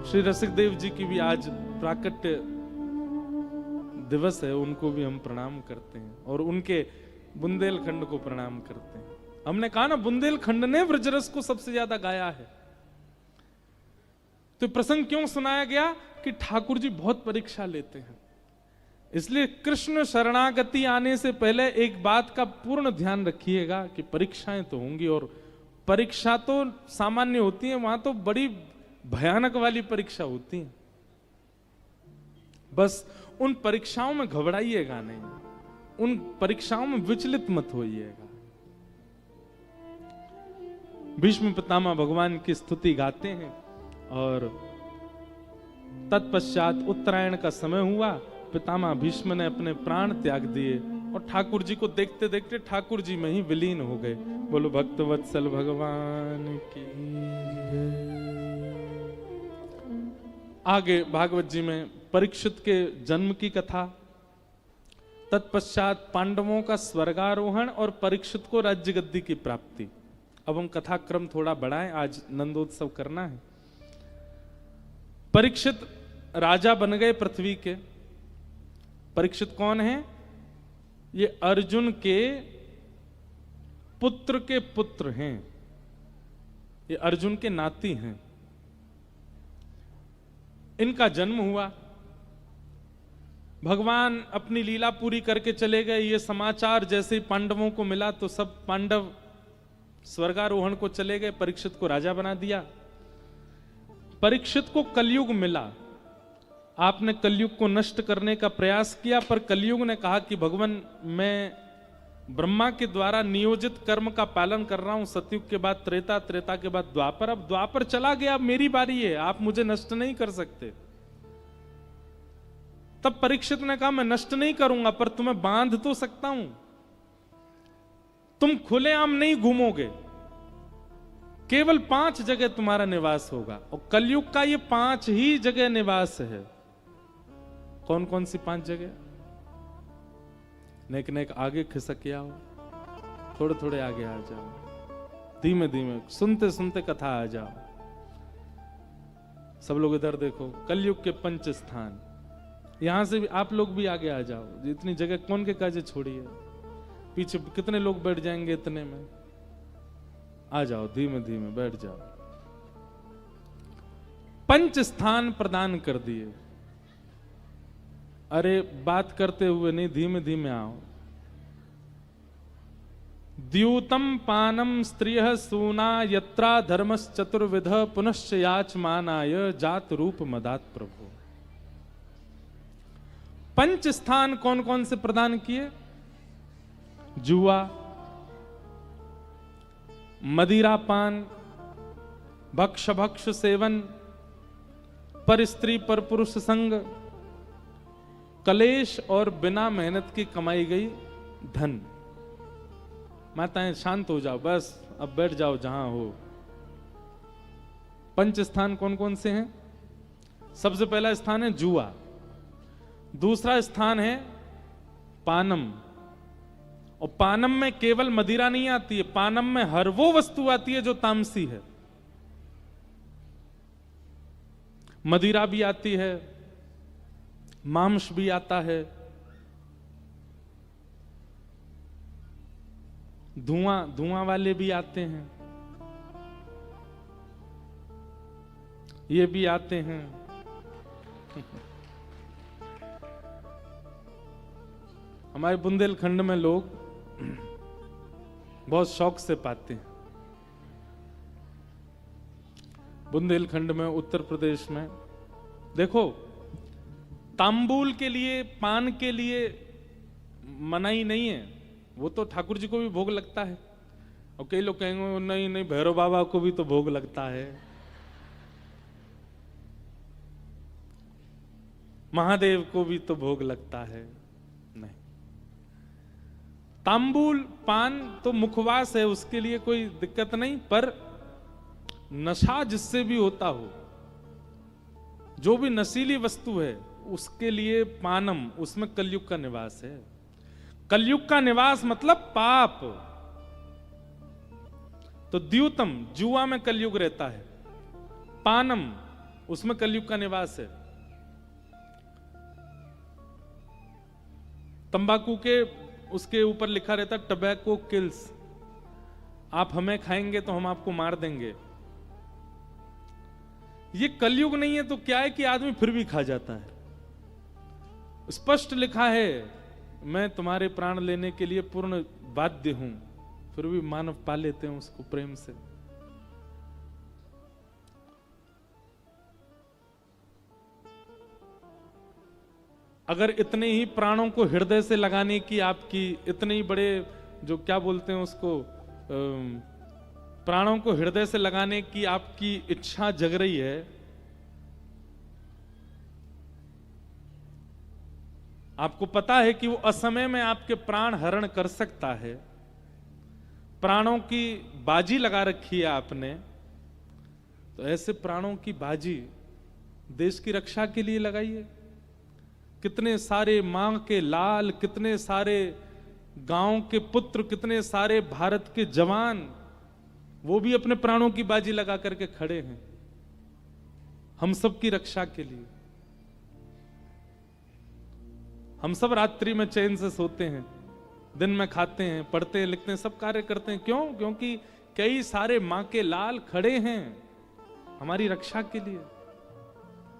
श्री रसिक देव जी की भी आज प्राकट्य दिवस है, उनको भी हम प्रणाम करते हैं और उनके बुंदेलखंड को प्रणाम करते हैं। हमने कहा ना बुंदेलखंड ने ब्रजरस को सबसे ज्यादा गाया है। तो प्रसंग क्यों सुनाया गया कि ठाकुर जी बहुत परीक्षा लेते हैं, इसलिए कृष्ण शरणागति आने से पहले एक बात का पूर्ण ध्यान रखिएगा कि परीक्षाएं तो होंगी, और परीक्षा तो सामान्य होती है, वहां तो बड़ी भयानक वाली परीक्षा होती है। बस उन परीक्षाओं में घबराइएगा नहीं, उन परीक्षाओं में विचलित मत होइएगा। भीष्म पितामह भगवान की स्तुति गाते हैं और तत्पश्चात उत्तरायण का समय हुआ, पितामह भीष्म ने अपने प्राण त्याग दिए और ठाकुर जी को देखते देखते ठाकुर जी में ही विलीन हो गए। बोलो भक्त वत्सल भगवान की। आगे भागवत जी में परीक्षित के जन्म की कथा, तत्पश्चात पांडवों का स्वर्गारोहण और परीक्षित को राज्य गद्दी की प्राप्ति। अब हम कथाक्रम थोड़ा बढ़ाएं, आज नंदोत्सव करना है। परीक्षित राजा बन गए पृथ्वी के। परीक्षित कौन है? ये अर्जुन के पुत्र हैं, ये अर्जुन के नाती हैं। इनका जन्म हुआ, भगवान अपनी लीला पूरी करके चले गए। ये समाचार जैसे ही पांडवों को मिला तो सब पांडव स्वर्गारोहण को चले गए, परीक्षित को राजा बना दिया। परीक्षित को कलयुग मिला, आपने कलयुग को नष्ट करने का प्रयास किया, पर कलयुग ने कहा कि भगवान मैं ब्रह्मा के द्वारा नियोजित कर्म का पालन कर रहा हूं। सतयुग के बाद त्रेता, त्रेता के बाद द्वापर, अब द्वापर चला गया, अब मेरी बारी है, आप मुझे नष्ट नहीं कर सकते। तब परीक्षित ने कहा मैं नष्ट नहीं करूंगा, पर तुम्हें बांध तो सकता हूं, तुम खुलेआम नहीं घूमोगे, केवल 5 जगह तुम्हारा निवास होगा। और कलयुग का ये 5 ही जगह निवास है। कौन कौन सी 5 जगह? नेक नेक आगे खिसक आओ, थोड़े थोड़े आगे आ जाओ, धीमे धीमे सुनते सुनते कथा आ जाओ। सब लोग इधर देखो, कलयुग के 5 स्थान, यहां से भी आप लोग भी आगे आ जाओ। इतनी जगह कौन के काजे छोड़ी है, पीछे कितने लोग बैठ जाएंगे इतने में, आ जाओ धीमे धीमे बैठ जाओ। 5 स्थान प्रदान कर दिए। अरे बात करते हुए नहीं, धीमे धीमे आओ। द्यूतम पानम स्त्रिय सूना यत्रा धर्मस चतुर्विध पुनश्च याचमानाय जात रूप मदात प्रभु। 5 स्थान कौन कौन से प्रदान किए? जुआ, मदिरापान, भक्ष भक्ष सेवन, पर स्त्री पर पुरुष संग, कलेश और बिना मेहनत की कमाई गई धन। माताएं शांत हो जाओ, बस अब बैठ जाओ जहां हो। 5 स्थान कौन कौन से हैं? सबसे पहला स्थान है जुआ, दूसरा स्थान है पानम। और पानम में केवल मदिरा नहीं आती है, पानम में हर वो वस्तु आती है जो तामसी है। मदिरा भी आती है, मांस भी आता है, धुआं वाले भी आते हैं, ये भी आते हैं। हमारे बुंदेलखंड में लोग बहुत शौक से पाते हैं। बुंदेलखंड में, उत्तर प्रदेश में देखो, तांबूल के लिए, पान के लिए मनाही नहीं है, वो तो ठाकुर जी को भी भोग लगता है। और कई लोग कहेंगे नहीं नहीं भैरव बाबा को भी तो भोग लगता है, महादेव को भी तो भोग लगता है। नहीं, तांबूल पान तो मुखवास है, उसके लिए कोई दिक्कत नहीं, पर नशा जिससे भी होता हो, जो भी नशीली वस्तु है, उसके लिए पानम, उसमें कलयुग का निवास है। कलयुग का निवास मतलब पाप। तो द्यूतम, जुआ में कलयुग रहता है, पानम, उसमें कलयुग का निवास है। तंबाकू के उसके ऊपर लिखा रहता है टबैको किल्स, आप हमें खाएंगे तो हम आपको मार देंगे। ये कलयुग नहीं है तो क्या है कि आदमी फिर भी खा जाता है। स्पष्ट लिखा है मैं तुम्हारे प्राण लेने के लिए पूर्ण बाध्य हूं, फिर भी मानव पा लेते हैं उसको प्रेम से। अगर इतने ही प्राणों को हृदय से लगाने की आपकी, इतने ही बड़े जो क्या बोलते हैं उसको, प्राणों को हृदय से लगाने की आपकी इच्छा जग रही है, आपको पता है कि वो असमय में आपके प्राण हरण कर सकता है, प्राणों की बाजी लगा रखी है आपने, तो ऐसे प्राणों की बाजी देश की रक्षा के लिए लगाइए। कितने सारे मां के लाल, कितने सारे गांव के पुत्र, कितने सारे भारत के जवान वो भी अपने प्राणों की बाजी लगा करके खड़े हैं हम सब की रक्षा के लिए। हम सब रात्रि में चैन से सोते हैं, दिन में खाते हैं, पढ़ते हैं, लिखते हैं, सब कार्य करते हैं। क्यों? क्योंकि कई सारे मां के लाल खड़े हैं हमारी रक्षा के लिए।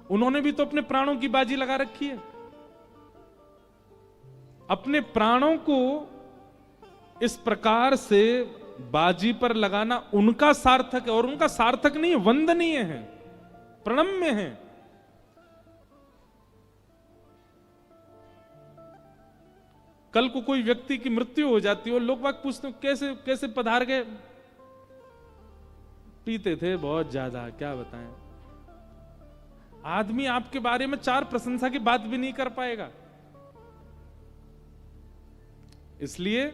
उन्होंने भी तो अपने प्राणों की बाजी लगा रखी है। अपने प्राणों को इस प्रकार से बाजी पर लगाना उनका सार्थक है, और उनका सार्थक नहीं है, वंदनीय है, प्रणम्य है। कल को कोई व्यक्ति की मृत्यु हो जाती है और लोग बाग पूछते हैं कैसे कैसे पधार गए? पीते थे बहुत ज्यादा, क्या बताएं। आदमी आपके बारे में 4 प्रशंसा की बात भी नहीं कर पाएगा। इसलिए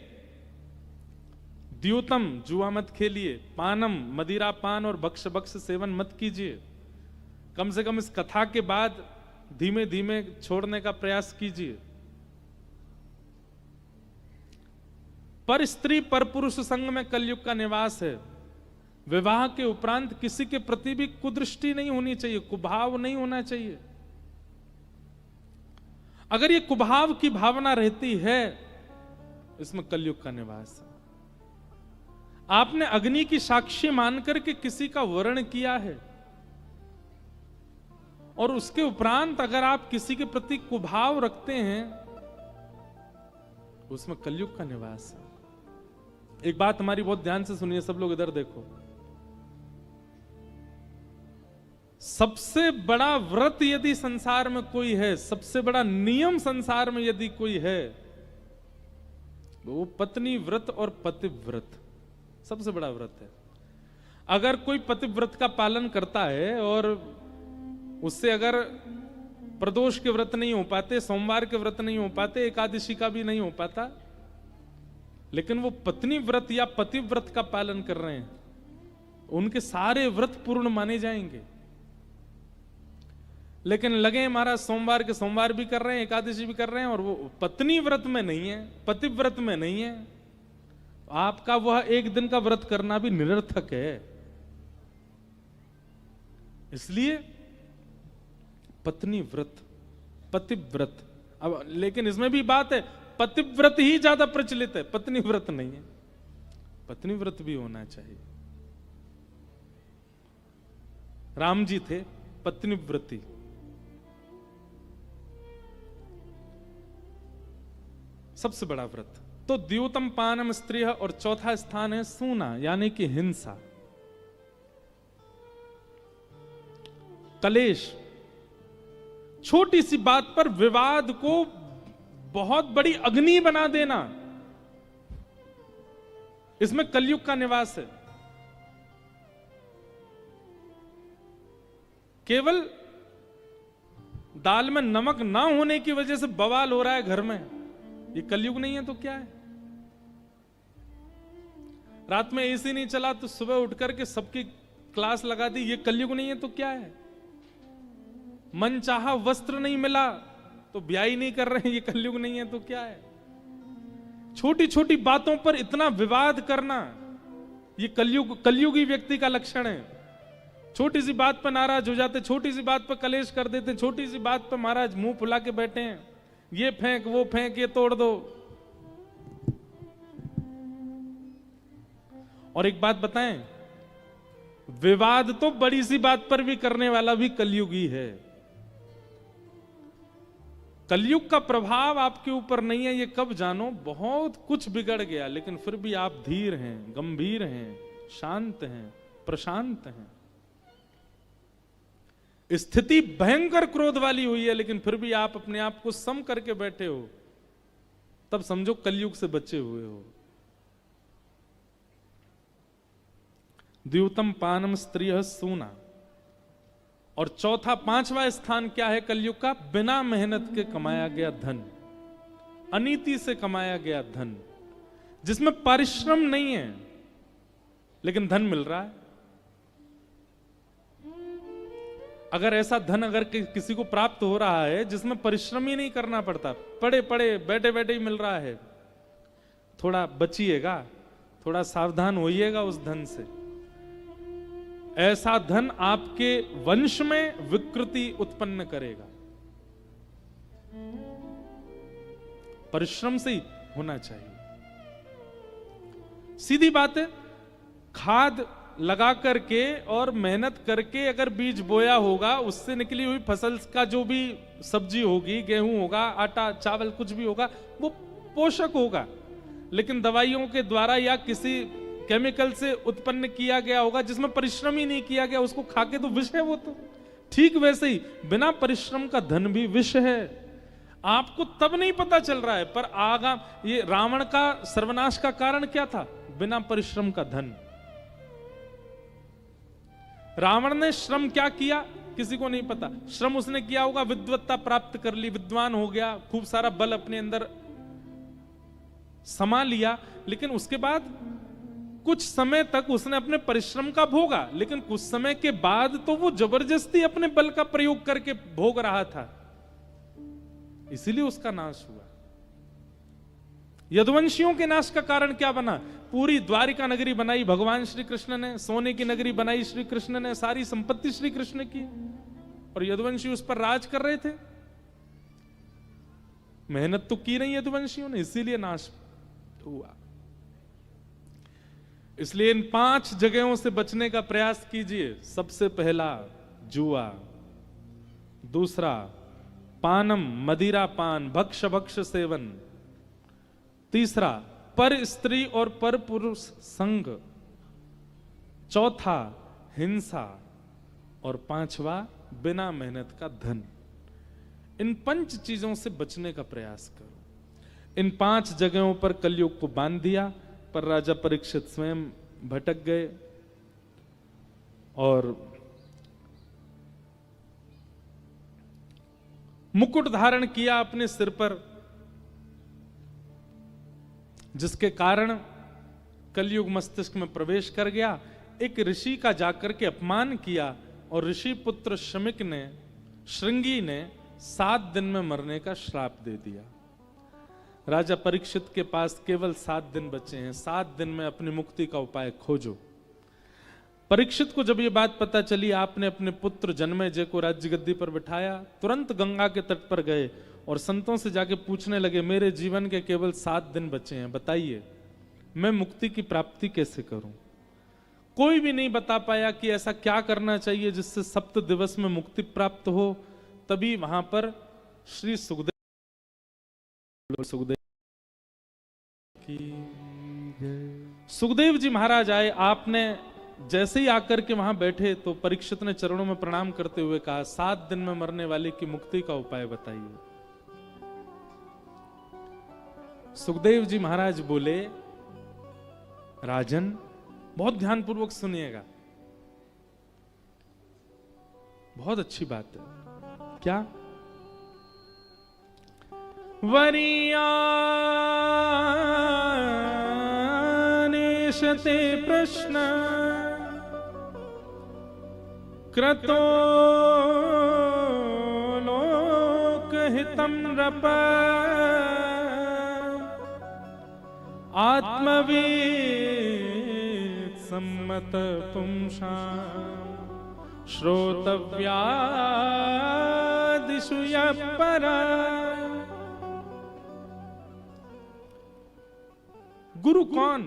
द्यूतम, जुआ मत खेलिए, पानम, मदिरा पान और भक्ष भक्ष सेवन मत कीजिए। कम से कम इस कथा के बाद धीमे धीमे छोड़ने का प्रयास कीजिए। पर स्त्री पर पुरुष संग में कलयुग का निवास है। विवाह के उपरांत किसी के प्रति भी कुदृष्टि नहीं होनी चाहिए, कुभाव नहीं होना चाहिए। अगर ये कुभाव की भावना रहती है, इसमें कलयुग का निवास है। आपने अग्नि की साक्षी मानकर के किसी का वर्ण किया है और उसके उपरांत अगर आप किसी के प्रति कुभाव रखते हैं, उसमें कलयुग का निवास है। एक बात हमारी बहुत ध्यान से सुनिए, सब लोग इधर देखो। सबसे बड़ा व्रत यदि संसार में कोई है, सबसे बड़ा नियम संसार में यदि कोई है, वो पत्नी व्रत और पतिव्रत सबसे बड़ा व्रत है। अगर कोई पतिव्रत का पालन करता है और उससे अगर प्रदोष के व्रत नहीं हो पाते, सोमवार के व्रत नहीं हो पाते, एकादशी का भी नहीं हो पाता, लेकिन वो पत्नी व्रत या पतिव्रत का पालन कर रहे हैं, उनके सारे व्रत पूर्ण माने जाएंगे। लेकिन लगे महाराज सोमवार के सोमवार भी कर रहे हैं, एकादशी भी कर रहे हैं, और वो पत्नी व्रत में नहीं है, पतिव्रत में नहीं है, आपका वह एक दिन का व्रत करना भी निरर्थक है। इसलिए पत्नी व्रत, पतिव्रत। अब लेकिन इसमें भी बात है, पतिव्रत ही ज्यादा प्रचलित है, पत्नी व्रत नहीं है। पत्नी व्रत भी होना चाहिए। राम जी थे पत्नी व्रती। सबसे बड़ा व्रत तो द्यूतम पानम स्त्री, और चौथा स्थान है सूना यानी कि हिंसा, कलेश। छोटी सी बात पर विवाद को बहुत बड़ी अग्नि बना देना, इसमें कलयुग का निवास है। केवल दाल में नमक ना होने की वजह से बवाल हो रहा है घर में, ये कलयुग नहीं है तो क्या है? रात में एसी नहीं चला तो सुबह उठ करके सबकी क्लास लगा दी, ये कलयुग नहीं है तो क्या है? मन चाहा वस्त्र नहीं मिला तो ब्याह ही नहीं कर रहे हैं, ये कलयुग नहीं है तो क्या है? छोटी छोटी बातों पर इतना विवाद करना, ये कलयुगी व्यक्ति का लक्षण है। छोटी सी बात पर नाराज हो जाते, छोटी सी बात पर कलेश कर देते, छोटी सी बात पर महाराज मुंह फुला के बैठे हैं, ये फेंक वो फेंक, ये तोड़ दो। और एक बात बताएं, विवाद तो बड़ी सी बात पर भी करने वाला भी कलयुगी है। कलयुग का प्रभाव आपके ऊपर नहीं है, ये कब जानो? बहुत कुछ बिगड़ गया लेकिन फिर भी आप धीर हैं, गंभीर हैं, शांत हैं, प्रशांत हैं। स्थिति भयंकर क्रोध वाली हुई है लेकिन फिर भी आप अपने आप को सम करके बैठे हो, तब समझो कलयुग से बचे हुए हो। द्यूतम पानम स्त्रियः सूना। और चौथा, पांचवा स्थान क्या है कलयुग का? बिना मेहनत के कमाया गया धन, अनीति से कमाया गया धन, जिसमें परिश्रम नहीं है लेकिन धन मिल रहा है। अगर ऐसा धन अगर किसी को प्राप्त हो रहा है जिसमें परिश्रम ही नहीं करना पड़ता, पड़े पड़े बैठे बैठे ही मिल रहा है, थोड़ा बचिएगा, थोड़ा सावधान होइएगा उस धन से। ऐसा धन आपके वंश में विकृति उत्पन्न करेगा। परिश्रम से ही होना चाहिए। सीधी बात है, खाद लगा करके और मेहनत करके अगर बीज बोया होगा, उससे निकली हुई फसल का जो भी सब्जी होगी, गेहूं होगा, आटा चावल कुछ भी होगा, वो पोषक होगा। लेकिन दवाइयों के द्वारा या किसी केमिकल से उत्पन्न किया गया होगा जिसमें परिश्रम ही नहीं किया गया, उसको खा के तो विष है वो तो। ठीक वैसे ही बिना परिश्रम का धन भी विष है। आपको तब नहीं पता चल रहा है, पर आगा ये रावण का सर्वनाश का कारण क्या था? बिना परिश्रम का धन। रावण ने श्रम क्या किया किसी को नहीं पता। श्रम उसने किया होगा, विद्वत्ता प्राप्त कर ली, विद्वान हो गया, खूब सारा बल अपने अंदर समा लिया, लेकिन उसके बाद कुछ समय तक उसने अपने परिश्रम का भोगा, लेकिन कुछ समय के बाद तो वो जबरदस्ती अपने बल का प्रयोग करके भोग रहा था, इसीलिए उसका नाश हुआ। यदुवंशियों के नाश का कारण क्या बना? पूरी द्वारिका नगरी बनाई भगवान श्री कृष्ण ने, सोने की नगरी बनाई श्री कृष्ण ने, सारी संपत्ति श्री कृष्ण की, और यदुवंशी उस पर राज कर रहे थे। मेहनत तो की नहीं यदुवंशियों ने, इसीलिए नाश हुआ। इसलिए इन 5 जगहों से बचने का प्रयास कीजिए। सबसे पहला जुआ, दूसरा पानम मदिरा पान भक्ष भक्ष सेवन, तीसरा पर स्त्री और पर पुरुष संग, चौथा हिंसा, और पांचवा बिना मेहनत का धन। इन 5 चीजों से बचने का प्रयास करो। इन 5 जगहों पर कलयुग को बांध दिया, पर राजा परीक्षित स्वयं भटक गए और मुकुट धारण किया अपने सिर पर, जिसके कारण कलयुग मस्तिष्क में प्रवेश कर गया। एक ऋषि का जाकर के अपमान किया और ऋषि पुत्र श्रृंगी ने 7 दिन में मरने का श्राप दे दिया। राजा परीक्षित के पास केवल 7 दिन बचे हैं। 7 दिन में अपनी मुक्ति का उपाय खोजो। परीक्षित को जब ये बात पता चली, आपने अपने पुत्र जन्मेजय को राज्य गद्दी पर बिठाया, तुरंत गंगा के तट पर गए और संतों से जाके पूछने लगे, मेरे जीवन के केवल 7 दिन बचे हैं, बताइए मैं मुक्ति की प्राप्ति कैसे करूं? कोई भी नहीं बता पाया कि ऐसा क्या करना चाहिए जिससे 7 दिवस में मुक्ति प्राप्त हो। तभी वहां पर श्री सुखदेव जी महाराज आए। आपने जैसे ही आकर के वहां बैठे तो परीक्षित ने चरणों में प्रणाम करते हुए कहा, 7 दिन में मरने वाले की मुक्ति का उपाय बताइए। सुखदेव जी महाराज बोले, राजन बहुत ध्यानपूर्वक सुनिएगा, बहुत अच्छी बात है। क्या? वरीयानेशते प्रश्न क्रतो लोकहितं नृप आत्मवीत सम्मत पुंसां श्रोतव्यादिषु यः परा। गुरु कौन?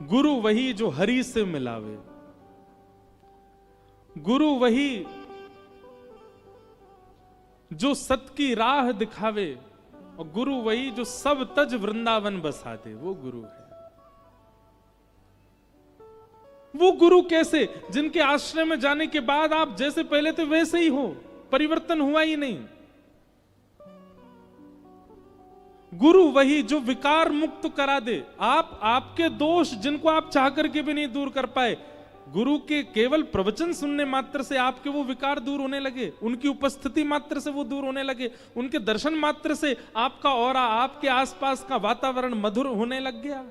गुरु वही जो हरि से मिलावे, गुरु वही जो सत की राह दिखावे, और गुरु वही जो सब तज वृंदावन बसा दे, वो गुरु है। वो गुरु कैसे? जिनके आश्रय में जाने के बाद आप जैसे पहले थे वैसे ही हो, परिवर्तन हुआ ही नहीं। गुरु वही जो विकार मुक्त करा दे। आपके दोष जिनको आप चाह करके भी नहीं दूर कर पाए, गुरु के केवल प्रवचन सुनने मात्र से आपके वो विकार दूर होने लगे, उनकी उपस्थिति मात्र से वो दूर होने लगे, उनके दर्शन मात्र से आपका ऑरा, आपके आसपास का वातावरण मधुर होने लग गया।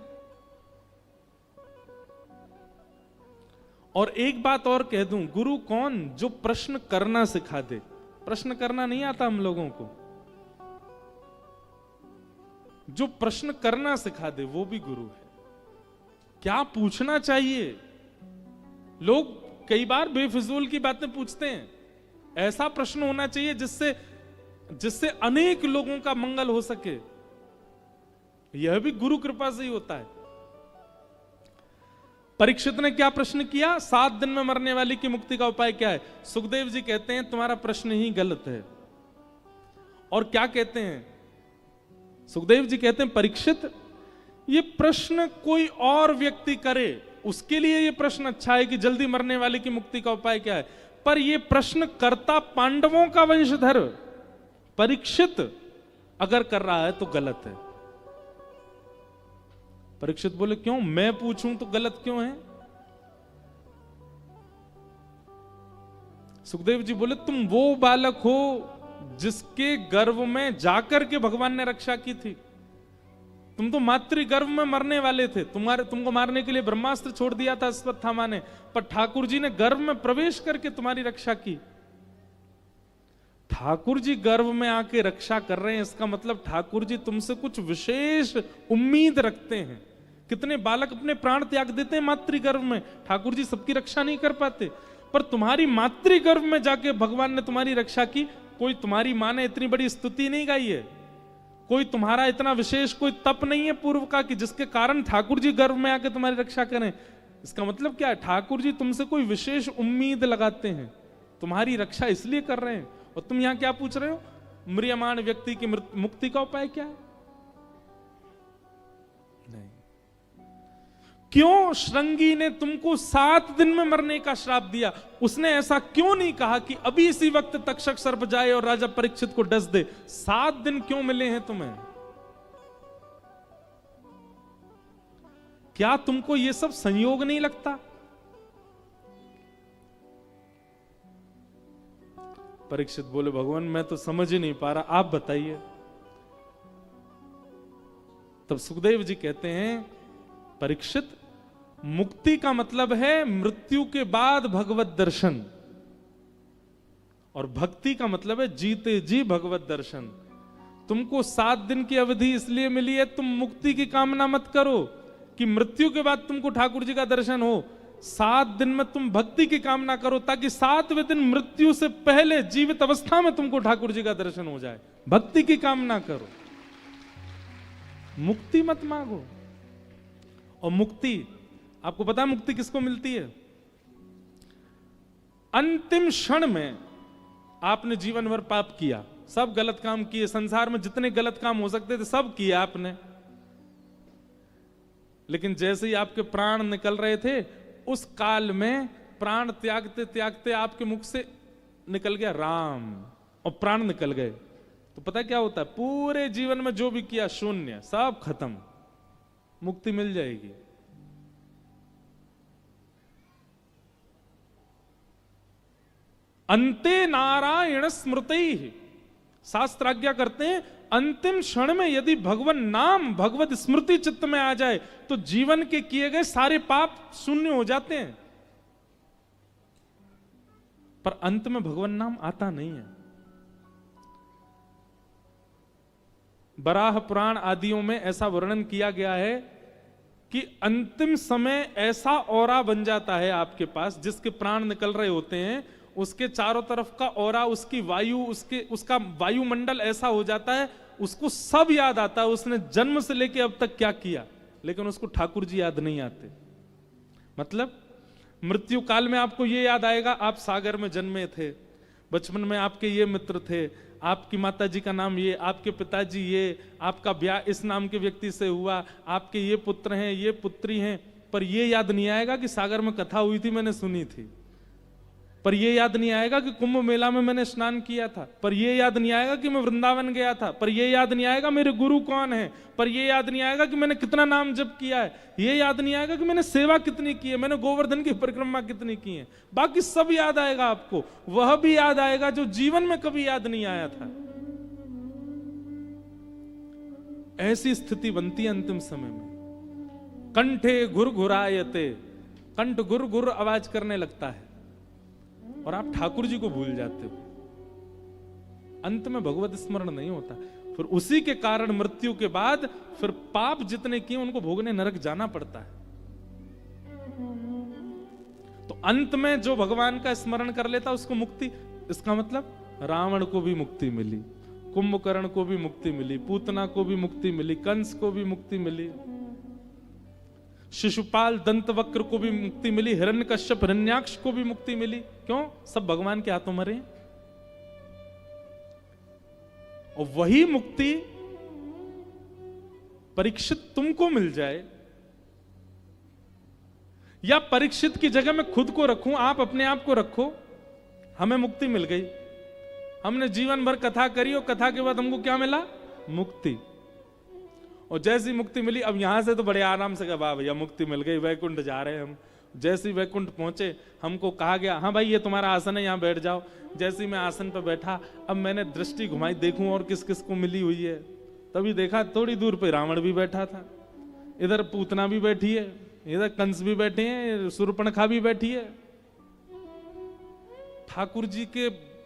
और एक बात और कह दूं, गुरु कौन? जो प्रश्न करना सिखा दे। प्रश्न करना नहीं आता हम लोगों को, जो प्रश्न करना सिखा दे वो भी गुरु है। क्या पूछना चाहिए? लोग कई बार बेफिजूल की बातें पूछते हैं। ऐसा प्रश्न होना चाहिए जिससे अनेक लोगों का मंगल हो सके। यह भी गुरु कृपा से ही होता है। परीक्षित ने क्या प्रश्न किया? 7 दिन में मरने वाले की मुक्ति का उपाय क्या है? सुखदेव जी कहते हैं तुम्हारा प्रश्न ही गलत है। और क्या कहते हैं सुखदेव जी? कहते हैं परीक्षित, ये प्रश्न कोई और व्यक्ति करे उसके लिए ये प्रश्न अच्छा है कि जल्दी मरने वाले की मुक्ति का उपाय क्या है, पर ये प्रश्न कर्ता पांडवों का वंशधर परीक्षित अगर कर रहा है तो गलत है। परीक्षित बोले क्यों? मैं पूछूं तो गलत क्यों है? सुखदेव जी बोले तुम वो बालक हो जिसके गर्भ में जाकर के भगवान ने रक्षा की थी। तुम तो मातृ गर्भ में मरने वाले थे। तुमको मारने के लिए ब्रह्मास्त्र छोड़ दिया था अश्वत्थामा ने, पर ठाकुर जी ने गर्भ में प्रवेश करके तुम्हारी रक्षा की। ठाकुर जी गर्भ में आके रक्षा कर रहे हैं, इसका मतलब ठाकुर जी तुमसे कुछ विशेष उम्मीद रखते हैं। कितने बालक अपने प्राण त्याग देते हैं मातृ गर्भ में, ठाकुर जी सबकी रक्षा नहीं कर पाते, पर तुम्हारी मातृ गर्भ में जाके भगवान ने तुम्हारी रक्षा की। कोई तुम्हारी मां ने इतनी बड़ी स्तुति नहीं गाई है, कोई तुम्हारा इतना विशेष कोई तप नहीं है पूर्व का कि जिसके कारण ठाकुर जी गर्भ में आके तुम्हारी रक्षा करें। इसका मतलब क्या है? ठाकुर जी तुमसे कोई विशेष उम्मीद लगाते हैं, तुम्हारी रक्षा इसलिए कर रहे हैं। और तुम यहां क्या पूछ रहे हो? म्रियमाण व्यक्ति की मुक्ति का उपाय क्या है? नहीं। क्यों श्रृंगी ने तुमको 7 दिन में मरने का श्राप दिया? उसने ऐसा क्यों नहीं कहा कि अभी इसी वक्त तक्षक सर्प जाए और राजा परीक्षित को डस दे? 7 दिन क्यों मिले हैं तुम्हें? क्या तुमको यह सब संयोग नहीं लगता? परीक्षित बोले भगवान मैं तो समझ ही नहीं पा रहा, आप बताइए। तब सुखदेव जी कहते हैं परीक्षित, मुक्ति का मतलब है मृत्यु के बाद भगवत दर्शन, और भक्ति का मतलब है जीते जी भगवत दर्शन। तुमको 7 दिन की अवधि इसलिए मिली है, तुम मुक्ति की कामना मत करो कि मृत्यु के बाद तुमको ठाकुर जी का दर्शन हो। 7 दिन में तुम भक्ति की कामना करो ताकि 7वें दिन मृत्यु से पहले जीवित अवस्था में तुमको ठाकुर जी का दर्शन हो जाए। भक्ति की कामना करो, मुक्ति मत मांगो। और मुक्ति, आपको पता है मुक्ति किसको मिलती है? अंतिम क्षण में आपने जीवन भर पाप किया, सब गलत काम किए, संसार में जितने गलत काम हो सकते थे सब किए आपने, लेकिन जैसे ही आपके प्राण निकल रहे थे उस काल में प्राण त्यागते त्यागते आपके मुख से निकल गया राम, और प्राण निकल गए, तो पता क्या होता है? पूरे जीवन में जो भी किया शून्य, सब खत्म, मुक्ति मिल जाएगी। अंते नारायण स्मृति, शास्त्र आज्ञा करते हैं अंतिम क्षण में यदि भगवान नाम भगवत स्मृति चित्त में आ जाए तो जीवन के किए गए सारे पाप शून्य हो जाते हैं। पर अंत में भगवान नाम आता नहीं है। बराह पुराण आदियों में ऐसा वर्णन किया गया है कि अंतिम समय ऐसा औरा बन जाता है आपके पास, जिसके प्राण निकल रहे होते हैं उसके चारों तरफ का औरा, उसकी वायु, उसका वायुमंडल ऐसा हो जाता है, उसको सब याद आता है उसने जन्म से लेके अब तक क्या किया, लेकिन उसको ठाकुर जी याद नहीं आते। मतलब मृत्यु काल में आपको ये याद आएगा आप सागर में जन्मे थे, बचपन में आपके ये मित्र थे, आपकी माता जी का नाम ये, आपके पिताजी ये, आपका ब्याह इस नाम के व्यक्ति से हुआ, आपके ये पुत्र हैं, ये पुत्री हैं, पर ये याद नहीं आएगा कि सागर में कथा हुई थी मैंने सुनी थी, पर ये याद नहीं आएगा कि कुंभ मेला में मैंने स्नान किया था, पर ये याद नहीं आएगा कि मैं वृंदावन गया था, पर ये याद नहीं आएगा मेरे गुरु कौन है, पर ये याद नहीं आएगा कि मैंने कितना नाम जप किया है, ये याद नहीं आएगा कि मैंने सेवा कितनी की है, मैंने गोवर्धन की परिक्रमा कितनी की है। बाकी सब याद आएगा आपको, वह भी याद आएगा जो जीवन में कभी याद नहीं आया था। ऐसी स्थिति बनती है अंतिम समय में। कंठे घुरघुरायते, कंठ गुर गुर आवाज करने लगता है और आप ठाकुर जी को भूल जाते हो, अंत में भगवत स्मरण नहीं होता। फिर उसी के कारण मृत्यु के बाद फिर पाप जितने किए उनको भोगने नरक जाना पड़ता है। अंत में जो भगवान का स्मरण कर लेता उसको मुक्ति। इसका मतलब रावण को भी मुक्ति मिली, कुंभकर्ण को भी मुक्ति मिली, पूतना को भी मुक्ति मिली, कंस को भी मुक्ति मिली, शिशुपाल दंतवक्र को भी मुक्ति मिली, हिरण्यकश्यप हिरण्याक्ष को भी मुक्ति मिली। क्यों? सब भगवान के हाथों मरे। और वही मुक्ति परीक्षित तुमको मिल जाए, या परीक्षित की जगह मैं खुद को रखूं, आप अपने आप को रखो, हमें मुक्ति मिल गई। हमने जीवन भर कथा करी और कथा के बाद हमको क्या मिला? मुक्ति। और जैसी मुक्ति मिली, अब यहां से तो बड़े आराम से वाह भैया मुक्ति मिल गई, वैकुंठ जा रहे हैं हम। जैसे ही वैकुंठ पहुंचे, हमको कहा गया हाँ भाई ये तुम्हारा आसन है, यहां बैठ जाओ। जैसे ही मैं आसन पर बैठा, अब मैंने दृष्टि घुमाई, देखूं और किस किस को मिली हुई है। तभी देखा थोड़ी दूर पे रावण भी बैठा था, इधर पूतना भी बैठी है, इधर कंस भी बैठे हैं, शूर्पणखा भी बैठी है।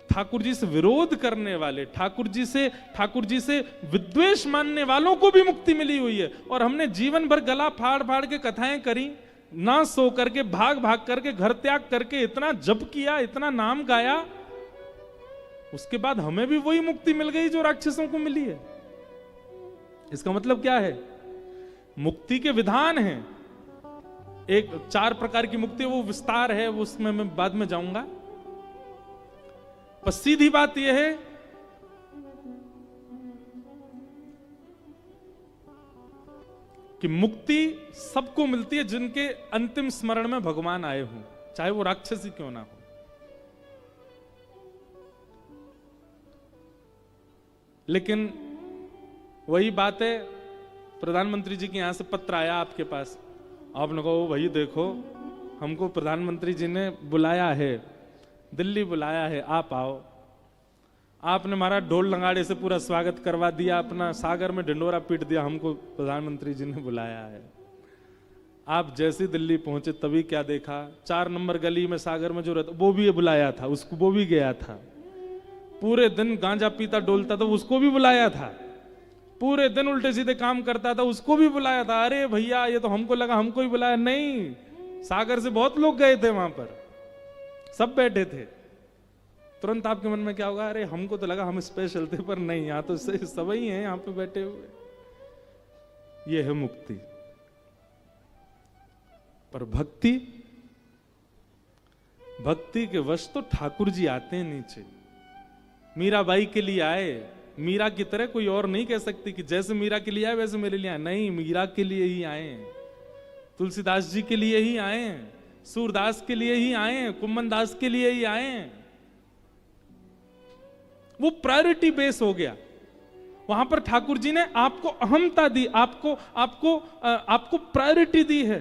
ठाकुर जी से विरोध करने वाले, ठाकुर जी से विद्वेष मानने वालों को भी मुक्ति मिली हुई है। और हमने जीवन भर गला फाड़ फाड़ के कथाएं करी, ना सो करके, भाग भाग करके, घर त्याग करके, इतना जप किया, इतना नाम गाया, उसके बाद हमें भी वही मुक्ति मिल गई जो राक्षसों को मिली है। इसका मतलब क्या है? मुक्ति के विधान हैं। एक 4 प्रकार की मुक्ति, वो विस्तार है, वो उसमें मैं बाद में जाऊंगा। पर सीधी बात यह है कि मुक्ति सबको मिलती है जिनके अंतिम स्मरण में भगवान आए हों, चाहे वो राक्षस ही क्यों ना हो। लेकिन वही बात है, प्रधानमंत्री जी के यहां से पत्र आया आपके पास, आपने कहा भाई देखो हमको प्रधानमंत्री जी ने बुलाया है, दिल्ली बुलाया है, आप आओ। आपने हमारा ढोल नगाड़े से पूरा स्वागत करवा दिया, अपना सागर में ढिंडोरा पीट दिया, हमको प्रधानमंत्री जी ने बुलाया है। आप जैसे दिल्ली पहुंचे तभी क्या देखा, 4 नंबर गली में सागर में जो रहता वो भी बुलाया था, उसको वो भी गया था। पूरे दिन गांजा पीता डोलता था, उसको भी बुलाया था। पूरे दिन उल्टे सीधे काम करता था, उसको भी बुलाया था। अरे भैया ये तो हमको लगा हमको ही बुलाया, नहीं, सागर से बहुत लोग गए थे वहां पर, सब बैठे थे। तुरंत आपके मन में क्या होगा? अरे हमको तो लगा हम स्पेशल थे, पर नहीं, यहाँ तो सब ही हैं यहाँ पे बैठे हुए। ये है मुक्ति। पर भक्ति के वश तो ठाकुर जी आते हैं नीचे। मीराबाई के लिए आए, मीरा की तरह कोई और नहीं कह सकती कि जैसे मीरा के लिए आए वैसे मेरे लिए आए। नहीं, मीरा के लिए ही आए हैं, तुलसीदास जी के लिए ही आए हैं, सूरदास के लिए ही आए हैं, कुम्मन दास के लिए ही आए हैं। वो प्रायोरिटी बेस हो गया। वहां पर ठाकुर जी ने आपको अहमता दी, आपको प्रायोरिटी दी है।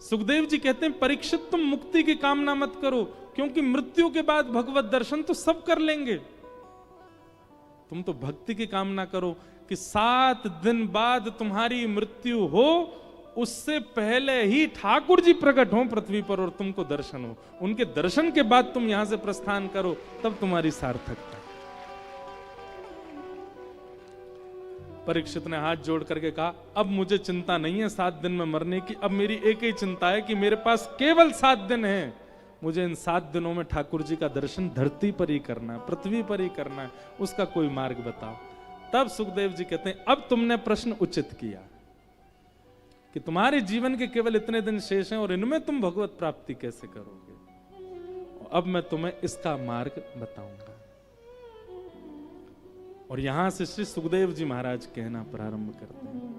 सुखदेव जी कहते हैं परीक्षित तुम मुक्ति की कामना मत करो, क्योंकि मृत्यु के बाद भगवत दर्शन तो सब कर लेंगे। तुम तो भक्ति की कामना करो कि 7 दिन बाद तुम्हारी मृत्यु हो, उससे पहले ही ठाकुर जी प्रकट हो पृथ्वी पर और तुमको दर्शन हो। उनके दर्शन के बाद तुम यहां से प्रस्थान करो, तब तुम्हारी सार्थकता। परीक्षित ने हाथ जोड़ करके कहा, अब मुझे चिंता नहीं है 7 दिन में मरने की, अब मेरी एक ही चिंता है कि मेरे पास केवल 7 दिन है। मुझे इन 7 दिनों में ठाकुर जी का दर्शन धरती पर ही करना है, पृथ्वी पर ही करना है, उसका कोई मार्ग बताओ। तब सुखदेव जी कहते हैं, अब तुमने प्रश्न उचित किया कि तुम्हारे जीवन के केवल इतने दिन शेष हैं और इनमें तुम भगवत प्राप्ति कैसे करोगे। अब मैं तुम्हें इसका मार्ग बताऊंगा। और यहां से श्री सुखदेव जी महाराज कहना प्रारंभ करते हैं,